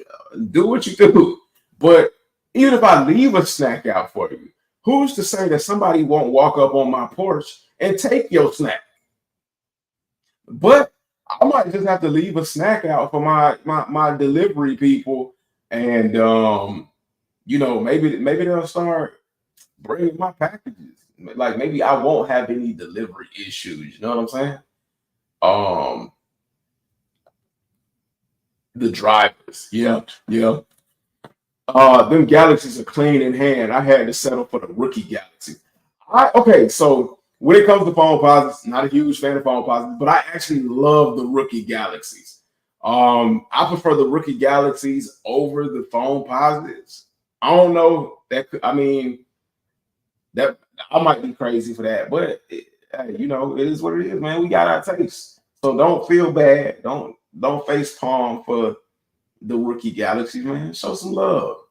do what you do. But even if I leave a snack out for you, who's to say that somebody won't walk up on my porch and take your snack? But I might just have to leave a snack out for my delivery people, and maybe they'll start bringing my packages. Like, maybe I won't have any delivery issues. You know what I'm saying? The drivers, yeah. Them Galaxies are clean in hand. I had to settle for the rookie Galaxy. So when it comes to phone posits, not a huge fan of phone posits, but I actually love the rookie Galaxies. I prefer the rookie Galaxies over the phone posits. I don't know that. That I might be crazy for that, but it is what it is, man. We got our taste, so don't feel bad. Don't face palm for the rookie Galaxies, man. Show some love.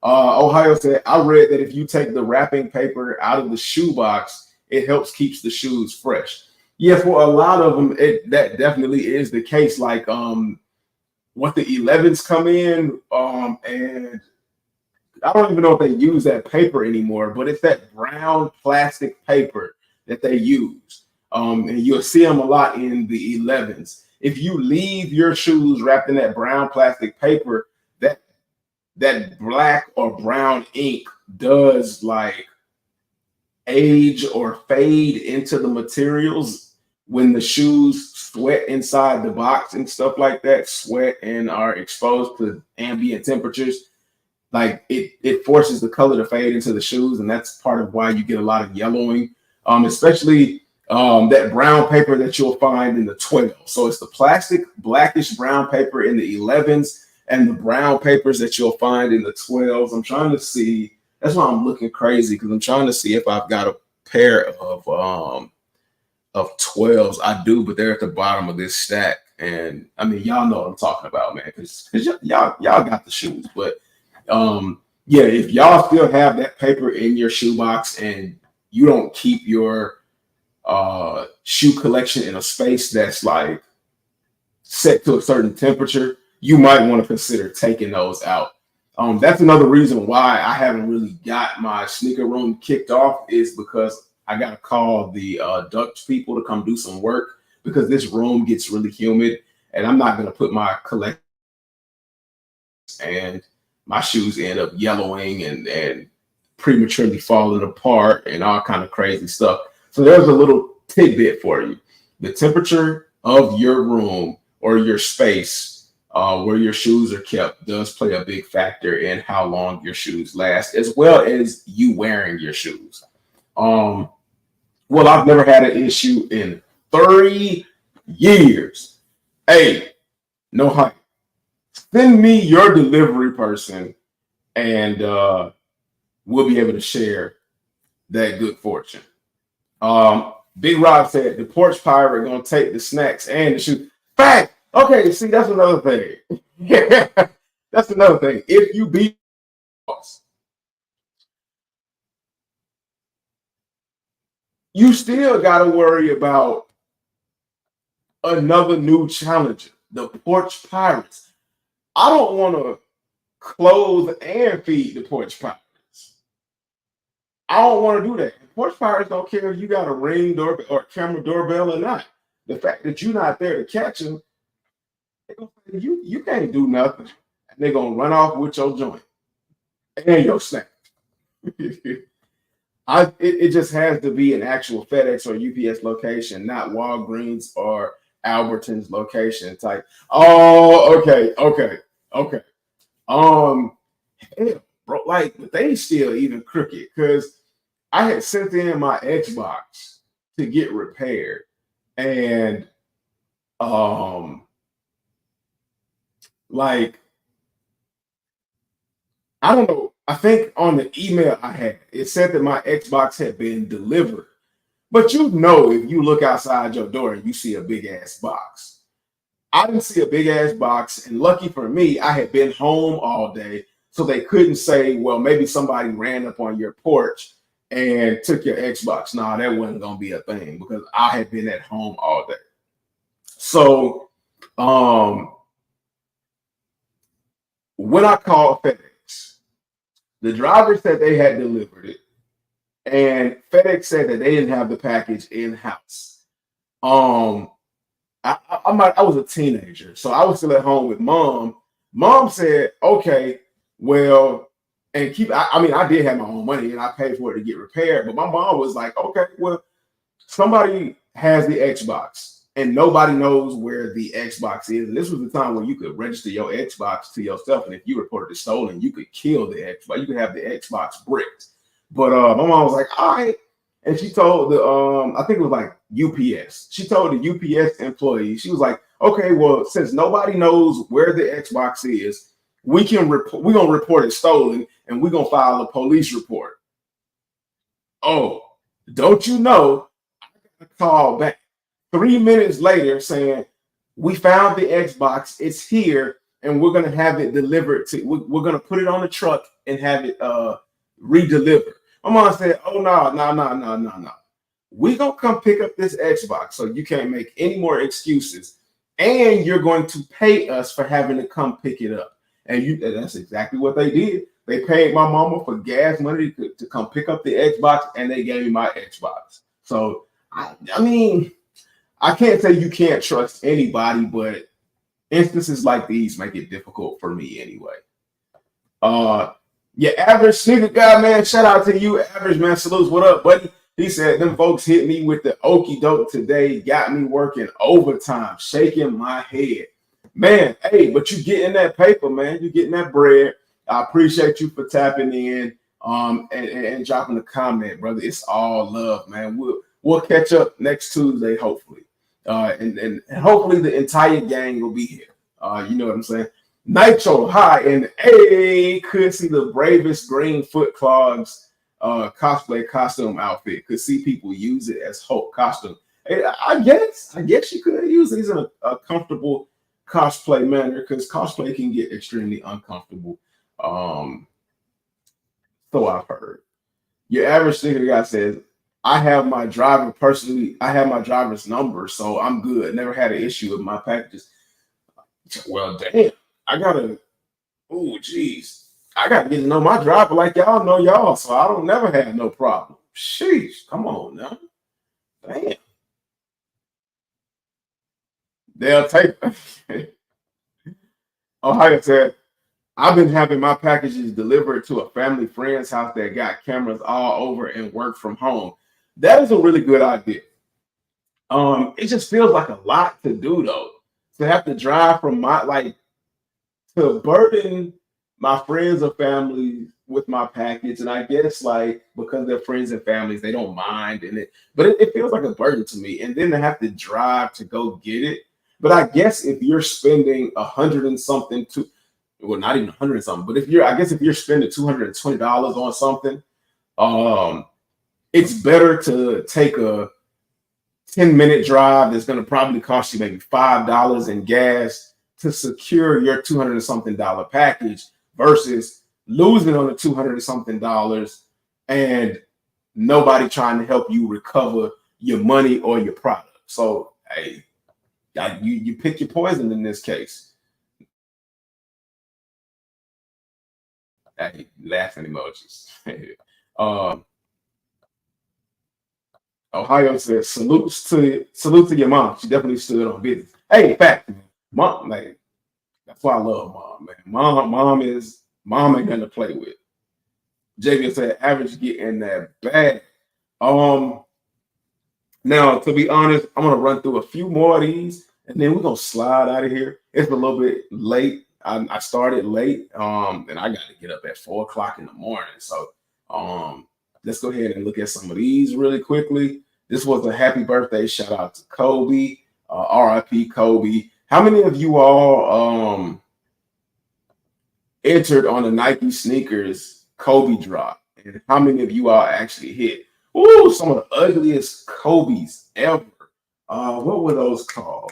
Ohio said, I read that if you take the wrapping paper out of the shoebox, it helps keeps the shoes fresh. Yeah, for a lot of them, that definitely is the case. Like what the 11s come in, and I don't even know if they use that paper anymore, but it's that brown plastic paper that they use. And you'll see them a lot in the 11s. If you leave your shoes wrapped in that brown plastic paper, that black or brown ink does like age or fade into the materials when the shoes sweat inside the box and stuff like that, sweat and are exposed to ambient temperatures, like it forces the color to fade into the shoes, and that's part of why you get a lot of yellowing, especially that brown paper that you'll find in the 12. So it's the plastic blackish brown paper in the 11s and the brown papers that you'll find in the 12s. I'm trying to see. That's why I'm looking crazy, because I'm trying to see if I've got a pair of 12s. I do, but they're at the bottom of this stack. And I mean, y'all know what I'm talking about, man, because y'all got the shoes. But yeah, if y'all still have that paper in your shoebox and you don't keep your shoe collection in a space that's like set to a certain temperature, you might want to consider taking those out. That's another reason why I haven't really got my sneaker room kicked off, is because I got to call the Dutch people to come do some work, because this room gets really humid and I'm not going to put my collection and my shoes end up yellowing and prematurely falling apart and all kind of crazy stuff. So there's a little tidbit for you. The temperature of your room or your space where your shoes are kept does play a big factor in how long your shoes last, as well as you wearing your shoes. Well, I've never had an issue in 3 years. Hey, no hype. Send me your delivery person and we'll be able to share that good fortune. Big Rob said the porch pirate gonna take the snacks and the shoe. Fact. Okay, see, that's another thing. Yeah, that's another thing. If you beat boss, you still got to worry about another new challenger, the porch pirates. I don't want to clothe and feed the porch pirates. I don't want to do that. The porch pirates don't care if you got a ring doorbell or camera doorbell or not. The fact that you're not there to catch them, you can't do nothing. And they're gonna run off with your joint and your snack. It just has to be an actual FedEx or UPS location, not Walgreens or Albertsons location type. Oh, okay. Hell, bro, like, but they still even crooked, because I had sent in my Xbox to get repaired, and like, I don't know. I think on the email I had, it said that my Xbox had been delivered. But you know, if you look outside your door and you see a big ass box. I didn't see a big ass box, and lucky for me, I had been home all day, so they couldn't say, well, maybe somebody ran up on your porch and took your Xbox. Nah, that wasn't gonna be a thing, because I had been at home all day. So when I called FedEx, the driver said they had delivered it, and FedEx said that they didn't have the package in-house. I was a teenager, so I was still at home with mom. Mom said, okay, well, and I did have my own money and I paid for it to get repaired, but my mom was like, okay, well, somebody has the Xbox and nobody knows where the Xbox is. And this was the time when you could register your Xbox to yourself, and if you reported it stolen, you could kill the Xbox. You could have the Xbox bricked. But my mom was like, all right. And she told the I think it was like UPS. She told the UPS employee, she was like, okay, well, since nobody knows where the Xbox is, we're gonna report it stolen, and we're gonna file a police report. Oh, don't you know? I got a call back 3 minutes later saying, we found the Xbox, it's here, and we're gonna have it delivered to. We're gonna put it on the truck and have it re-delivered. My mom said, oh, no. We're going to come pick up this Xbox, so you can't make any more excuses. And you're going to pay us for having to come pick it up. And that's exactly what they did. They paid my mama for gas money to come pick up the Xbox, and they gave me my Xbox. So, I mean, I can't say you can't trust anybody, but instances like these make it difficult for me anyway. Yeah, Average sneaker guy, man. Shout out to you, Average, man. Salutes. What up, buddy? He said, them folks hit me with the okie doke today, got me working overtime, shaking my head. Man, hey, but you getting that paper, man. You getting that bread. I appreciate you for tapping in and dropping a comment, brother. It's all love, man. We'll catch up next Tuesday, hopefully. And hopefully the entire gang will be here. You know what I'm saying? Nitro, hi, and hey, could see the bravest green foot clogs cosplay costume outfit. Could see people use it as Hulk costume. Hey, I guess you could use these in a comfortable cosplay manner, because cosplay can get extremely uncomfortable. So I've heard. Your average sticker guy says, I have my driver's number, so I'm good. Never had an issue with my packages. Well, damn, I gotta get to know my driver like y'all know y'all, so I don't never have no problem. Sheesh, come on now. Damn. They'll take Ohio said, I've been having my packages delivered to a family friend's house that got cameras all over and work from home. That is a really good idea. It just feels like a lot to do though. To have to drive from to burden my friends or family with my package, and I guess because they're friends and families, they don't mind but it feels like a burden to me. And then to have to drive to go get it. But I guess if you're spending $100 and something not even 100 and something, but if you're spending $220 on something, it's better to take a 10-minute drive that's going to probably cost you maybe $5 in gas to secure your $200 and something package versus losing on the $200 and something and nobody trying to help you recover your money or your product. So, hey, you pick your poison in this case. Hey, laughing emojis. Ohio says, salute to your mom. She definitely stood on business. Hey, fact, mom, that's why I love mom, man. Mom ain't nothing to play with. JV said, average get in that bag. Now, to be honest, I'm gonna run through a few more of these, and then we're gonna slide out of here. It's a little bit late. I started late, and I got to get up at 4:00 in the morning. So, let's go ahead and look at some of these really quickly. This was a happy birthday shout out to Kobe, RIP Kobe. How many of you all entered on the Nike sneakers Kobe drop? And how many of you all actually hit? Ooh, some of the ugliest Kobe's ever. What were those called?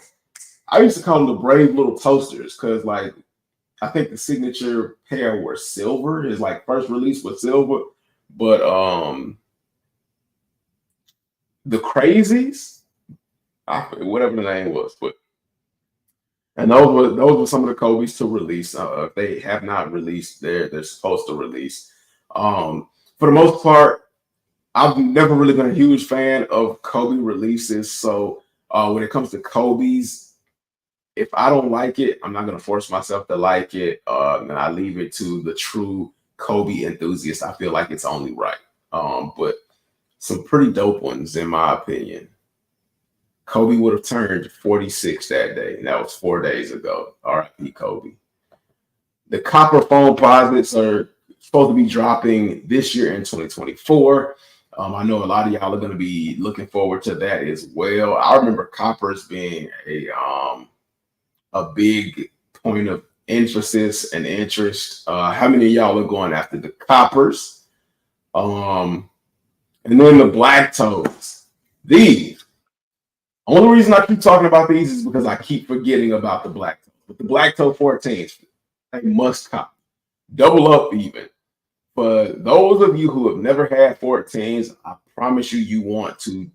I used to call them the brave little toasters because I think the signature pair were silver. His first release was silver. But the crazies, whatever the name was, and those were some of the Kobe's to release. If they have not released, they're supposed to release. For the most part, I've never really been a huge fan of Kobe releases. So when it comes to Kobe's, if I don't like it, I'm not gonna force myself to like it. And I leave it to the true Kobe enthusiast. I feel like it's only right. But some pretty dope ones in my opinion. Kobe would have turned 46 that day. And that was 4 days ago. RIP Kobe. The copper foam posits are supposed to be dropping this year in 2024. I know a lot of y'all are going to be looking forward to that as well. I remember coppers being a big point of emphasis and interest. How many of y'all are going after the coppers? And then the black toes. These. Only reason I keep talking about these is because I keep forgetting about the black toe. But the black toe 14s, they must cop. Double up even. For those of you who have never had 14s, I promise you want to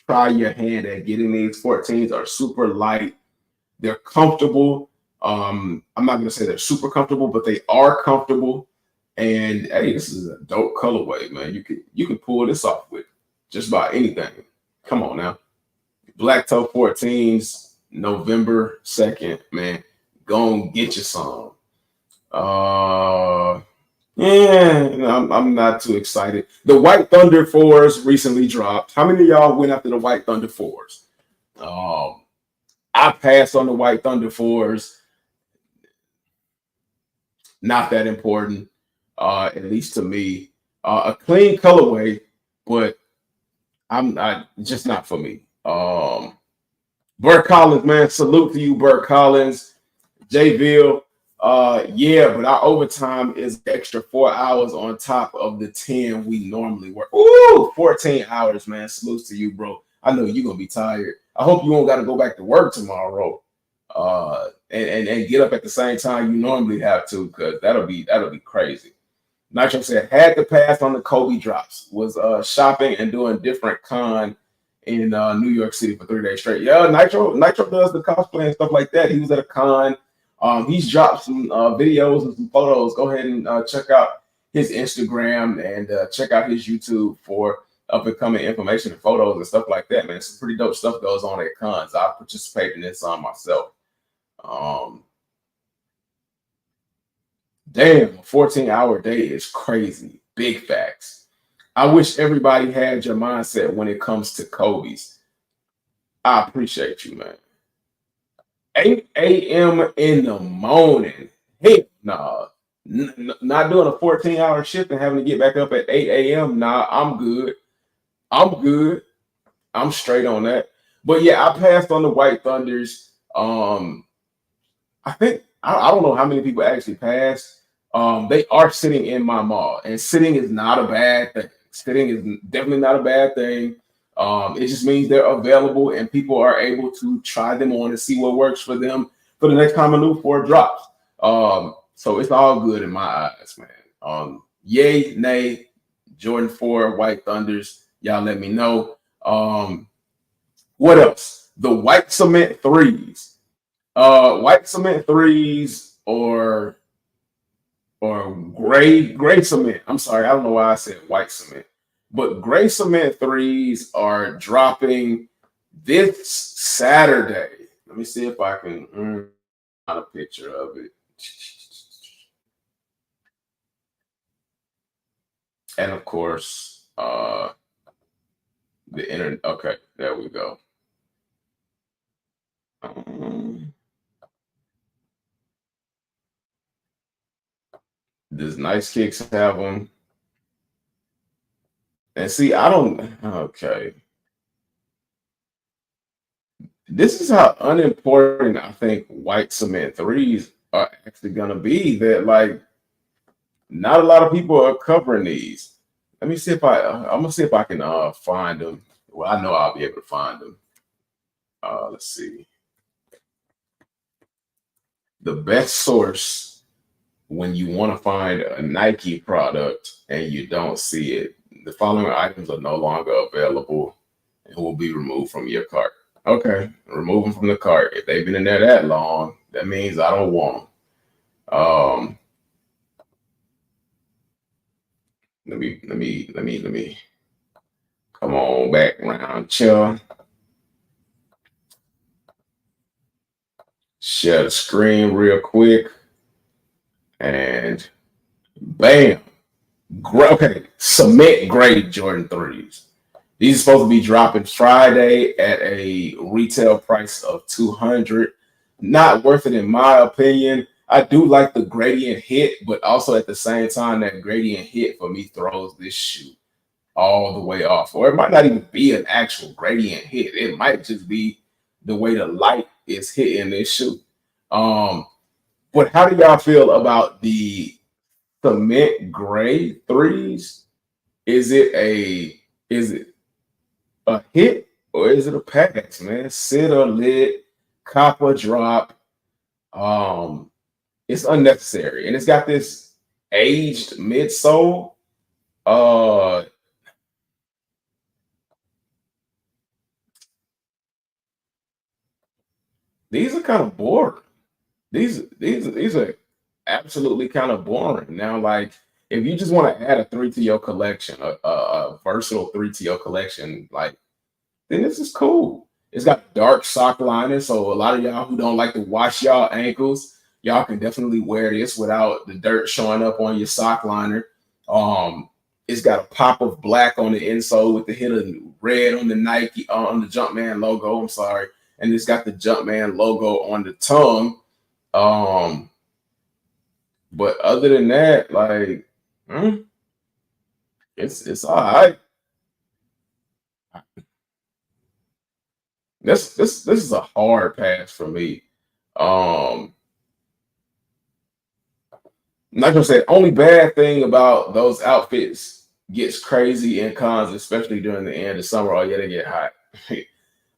try your hand at getting these. 14s are super light. They're comfortable. I'm not going to say they're super comfortable, but they are comfortable. And hey, this is a dope colorway, man. You can pull this off with just about anything. Come on now. Black Toe 14s, November 2nd, man. Go and get you some. Yeah, I'm not too excited. The White Thunder 4s recently dropped. How many of y'all went after the White Thunder 4s? I passed on the White Thunder 4s. Not that important, at least to me. A clean colorway, but I'm not just not for me. Burt Collins, man, salute to you, Burt Collins. Jayville, yeah, but our overtime is extra 4 hours on top of the 10 we normally work. Ooh, 14 hours, man. Salute to you, bro. I know you're gonna be tired. I hope you won't got to go back to work tomorrow. And get up at the same time you normally have to, because that'll be crazy. Nitro said had to pass on the Kobe drops. Was shopping and doing different con in New York City for 3 days straight. Yeah, Nitro does the cosplay and stuff like that. He was at a con. He's dropped some videos and some photos. Go ahead and check out his Instagram and check out his YouTube for up and coming information and photos and stuff like that, man. Some pretty dope stuff goes on at cons. I participate in this on myself. Damn, a 14-hour day is crazy. Big facts. I wish everybody had your mindset when it comes to Kobe's. I appreciate you, man. 8 a.m. in the morning. Hey, nah. Not doing a 14-hour shift and having to get back up at 8 a.m. Nah, I'm good. I'm straight on that. But yeah, I passed on the White Thunders. I think I don't know how many people actually passed. They are sitting in my mall, and sitting is not a bad thing. Sitting is definitely not a bad thing. It just means they're available and people are able to try them on and see what works for them for the next time a new 4 drops. So it's all good in my eyes, man. Yay, nay, Jordan 4, White Thunders. Y'all let me know. What else? The white cement 3s. White cement 3s or gray cement. I'm sorry, I don't know why I said white cement, but gray cement 3s are dropping this Saturday. Let me see if I can find a picture of it. And of course, the internet. Okay, there we go. Does Nice Kicks have them? And see, I don't. Okay. This is how unimportant I think white cement 3s are actually going to be. That, like, not a lot of people are covering these. Let me see if I'm going to see if I can find them. Well, I know I'll be able to find them. Let's see. The best source when you want to find a Nike product and you don't see it, the following items are no longer available and will be removed from your cart. Okay, remove them from the cart. If they've been in there that long, that means I don't want them. Let me come on back around, chill. Share the screen real quick. And bam. Okay, cement grade Jordan 3s. These are supposed to be dropping Friday at a retail price of $200. Not worth it in my opinion. I do like the gradient hit, but also at the same time, that gradient hit for me throws this shoe all the way off. Or it might not even be an actual gradient hit. It might just be the way the light is hitting this shoe. But how do y'all feel about the cement gray 3s? Is it a hit or is it a pass, man? Sit or lit, copper drop. It's unnecessary, and it's got this aged midsole. These are kind of boring. These are absolutely kind of boring. Now, like, if you just want to add a 3 to your collection, a versatile 3 to your collection, like, then this is cool. It's got dark sock liners, so a lot of y'all who don't like to wash y'all ankles, Y'all can definitely wear this without the dirt showing up on your sock liner. It's got a pop of black on the insole with the hit of red on the Nike on the Jumpman logo. I'm sorry, and it's got the Jumpman logo on the tongue. But other than that, like, it's all right. This is a hard pass for me. I'm not gonna say the only bad thing about those outfits gets crazy in cons, especially during the end of summer. Oh yeah, they get hot.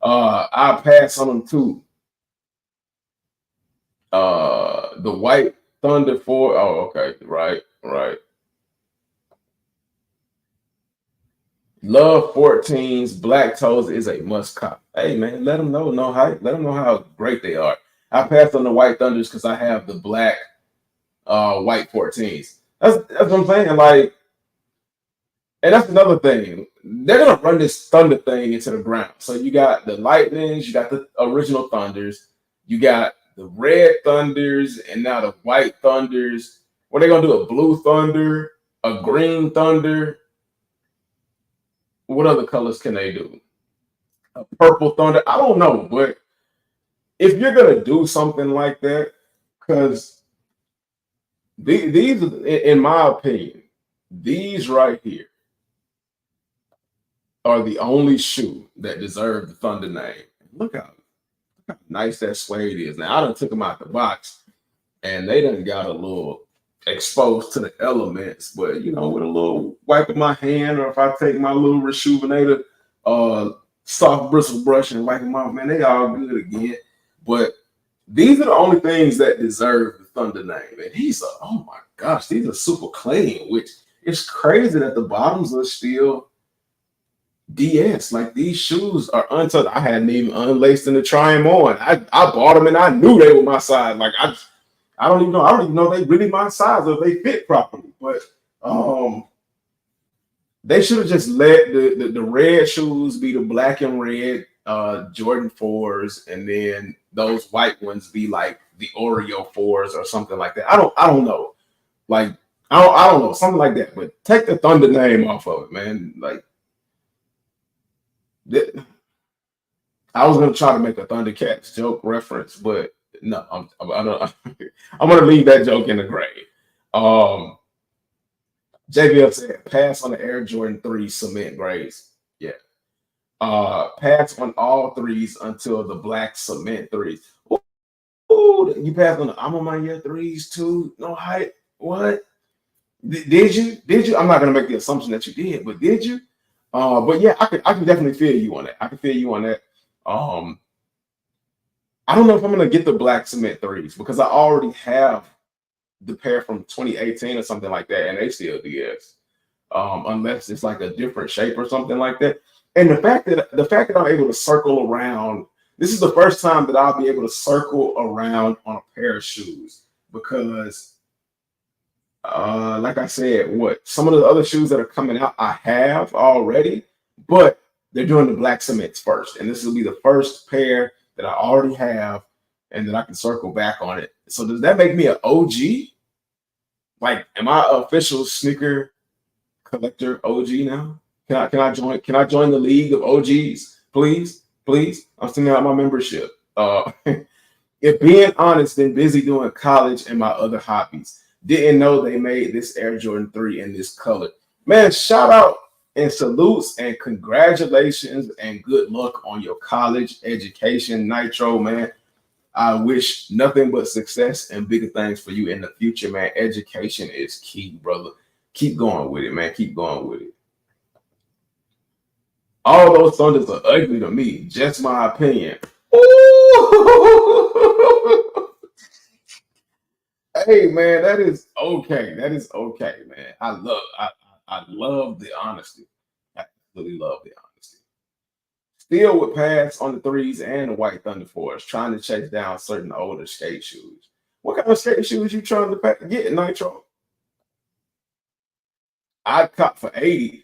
I pass on them too. The White Thunder 4. Oh, okay, right. Love 14's Black Toes is a must cop. Hey man, let them know no hype. Let them know how great they are. I passed on the White Thunders because I have the black white 14s. That's what I'm saying. Like, and that's another thing. They're gonna run this Thunder thing into the ground. So you got the Lightnings, you got the original Thunders, you got the Red Thunders, and now the White Thunders. What are they gonna do? A Blue Thunder, a Green Thunder. What other colors can they do? A Purple Thunder. I don't know, but if you're gonna do something like that, because these, in my opinion, these right here are the only shoe that deserve the Thunder name. Look how nice that suede is. Now I done took them out the box, and they done got a little exposed to the elements. But you know, with a little wipe of my hand, or if I take my little Rejuvenator soft bristle brush and wipe them off, man, they all good again. But these are the only things that deserve the Thunder name. And these are, oh my gosh, these are super clean, which is crazy that the bottoms are still DS. Like, these shoes are untouched. I hadn't even unlaced them to try them on. I bought them and I knew they were my size. Like, I don't even know if they really my size or if they fit properly. But they should have just let the red shoes be the black and red Jordan 4s, and then those white ones be like the Oreo 4s or something like that. I don't know. Like, I don't know, something like that. But take the Thunder name off of it, man. Like, I was gonna try to make a Thundercats joke reference, but no, I'm gonna leave that joke in the grave. JBL said pass on the Air Jordan 3 cement grades. Yeah. Pass on all threes until the black cement threes. Ooh, you passed on the I'm on my year threes too. No height. What? Did you? I'm not gonna make the assumption that you did, but did you? But yeah, I can definitely feel you on that. I can feel you on that. I don't know if I'm gonna get the black cement threes because I already have the pair from 2018 or something like that, and they still DS. Unless it's like a different shape or something like that. And the fact that I'm able to circle around, this is the first time that I'll be able to circle around on a pair of shoes because like I said, some of the other shoes that are coming out, I have already, but they're doing the black cements first. And this will be the first pair that I already have and that I can circle back on it. So does that make me an OG? Like, am I an official sneaker collector OG now? Can I join the league of OGs? Please? I'm sending out my membership. If being honest, been busy doing college and my other hobbies. Didn't know they made this Air Jordan 3 in this color. Man, shout out and salutes and congratulations and good luck on your college education, Nitro, man. I wish nothing but success and bigger things for you in the future, man. Education is key, brother. Keep going with it, man. Keep going with it. All those Thunders are ugly to me. Just my opinion. Ooh. Hey man, that is okay. That is okay, man. I love the honesty. I really love the honesty. Still would pass on the threes and the White Thunder 4s, trying to chase down certain older skate shoes. What kind of skate shoes you trying to get, Nitro? I'd cop for $80.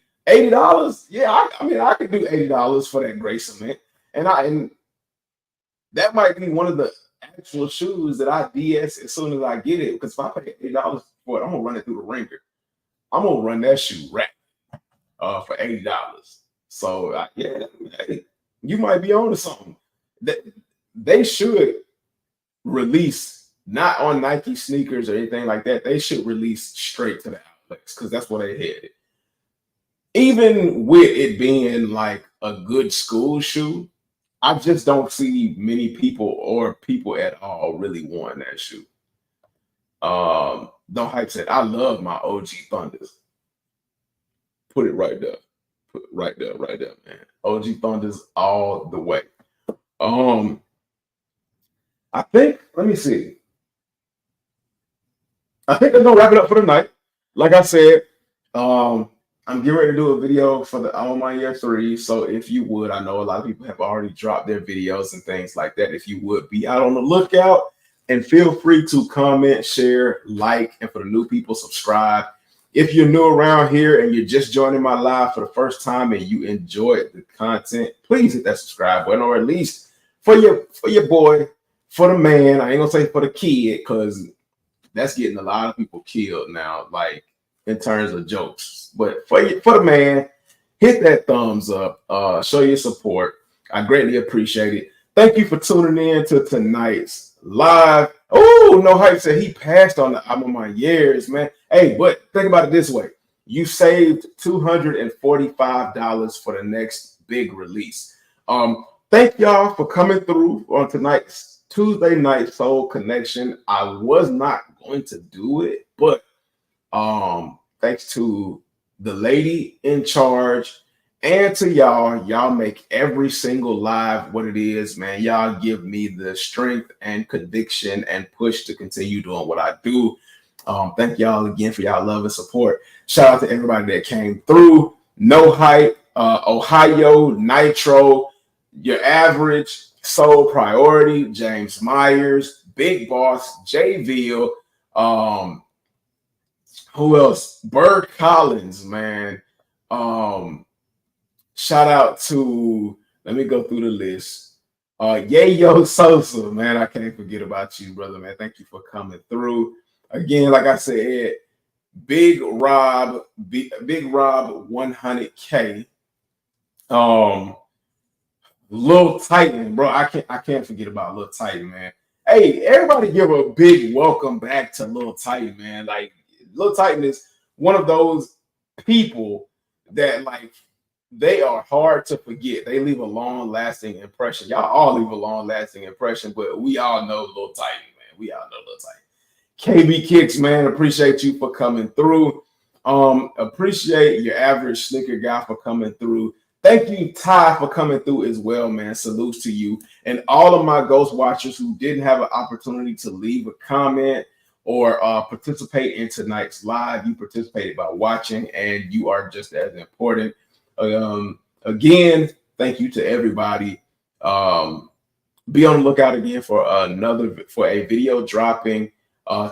Yeah, I mean I could do $80 for that gray cement. And that might be one of the actual shoes that I DS as soon as I get it. Because if I pay $80 for it, I'm gonna run it through the ringer. I'm gonna run that shoe rack for $80. So yeah, hey, you might be on to something. They should release not on Nike sneakers or anything like that. They should release straight to the outlets because that's where they headed. Even with it being like a good school shoe, I just don't see many people or people at all really wanting that shoe. Don't hype said, I love my OG Thunders. Put it right there. Put it right there, man. OG Thunders all the way. I think, let me see. I think they're gonna wrap it up for the night. Like I said, I'm getting ready to do a video for the On My Year 3. So if you would, I know a lot of people have already dropped their videos and things like that. If you would be out on the lookout and feel free to comment, share, like, and for the new people, subscribe. If you're new around here and you're just joining my live for the first time and you enjoyed the content, please hit that subscribe button, or at least for your boy, for the man. I ain't gonna say for the kid, because that's getting a lot of people killed now, like in terms of jokes. But for the man, hit that thumbs up, show your support. I greatly appreciate it. Thank you for tuning in to tonight's live. Oh, No Hype said he passed on the album My Years, man. Hey, but think about it this way. You saved $245 for the next big release. Thank y'all for coming through on tonight's Tuesday Night Soul Connection. I was not going to do it, but thanks to the lady in charge and to y'all make every single live what it is, man. Y'all give me the strength and conviction and push to continue doing what I do. Thank y'all again for y'all love and support. Shout out to everybody that came through. No Hype, Ohio, Nitro, Your Average, Soul Priority, James Myers, Big Boss, Jay Veal, who else? Bird Collins, man. Shout out to, let me go through the list. Yayo Sosa, man. I can't forget about you, brother, man. Thank you for coming through. Again, like I said, Big Rob 100K. Lil Titan, bro. I can't forget about Lil Titan, man. Hey, everybody give a big welcome back to Lil Titan, man. Like, Lil Titan is one of those people that, like, they are hard to forget. They leave a long-lasting impression. Y'all all leave a long-lasting impression, but we all know Lil Titan, man. We all know Lil Titan. KB Kicks, man, appreciate you for coming through. Appreciate Your Average Sneaker Guy for coming through. Thank you, Ty, for coming through as well, man. Salutes to you. And all of my Ghost Watchers who didn't have an opportunity to leave a comment or participate in tonight's live. You participated by watching, and you are just as important. Again, thank you to everybody. Be on the lookout again for a video dropping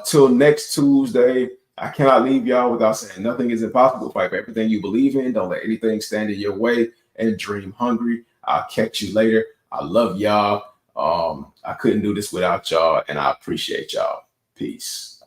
till next Tuesday. I cannot leave y'all without saying nothing is impossible. Fight for everything you believe in. Don't let anything stand in your way, and dream hungry. I'll catch you later. I love y'all. I couldn't do this without y'all, and I appreciate y'all. Peace.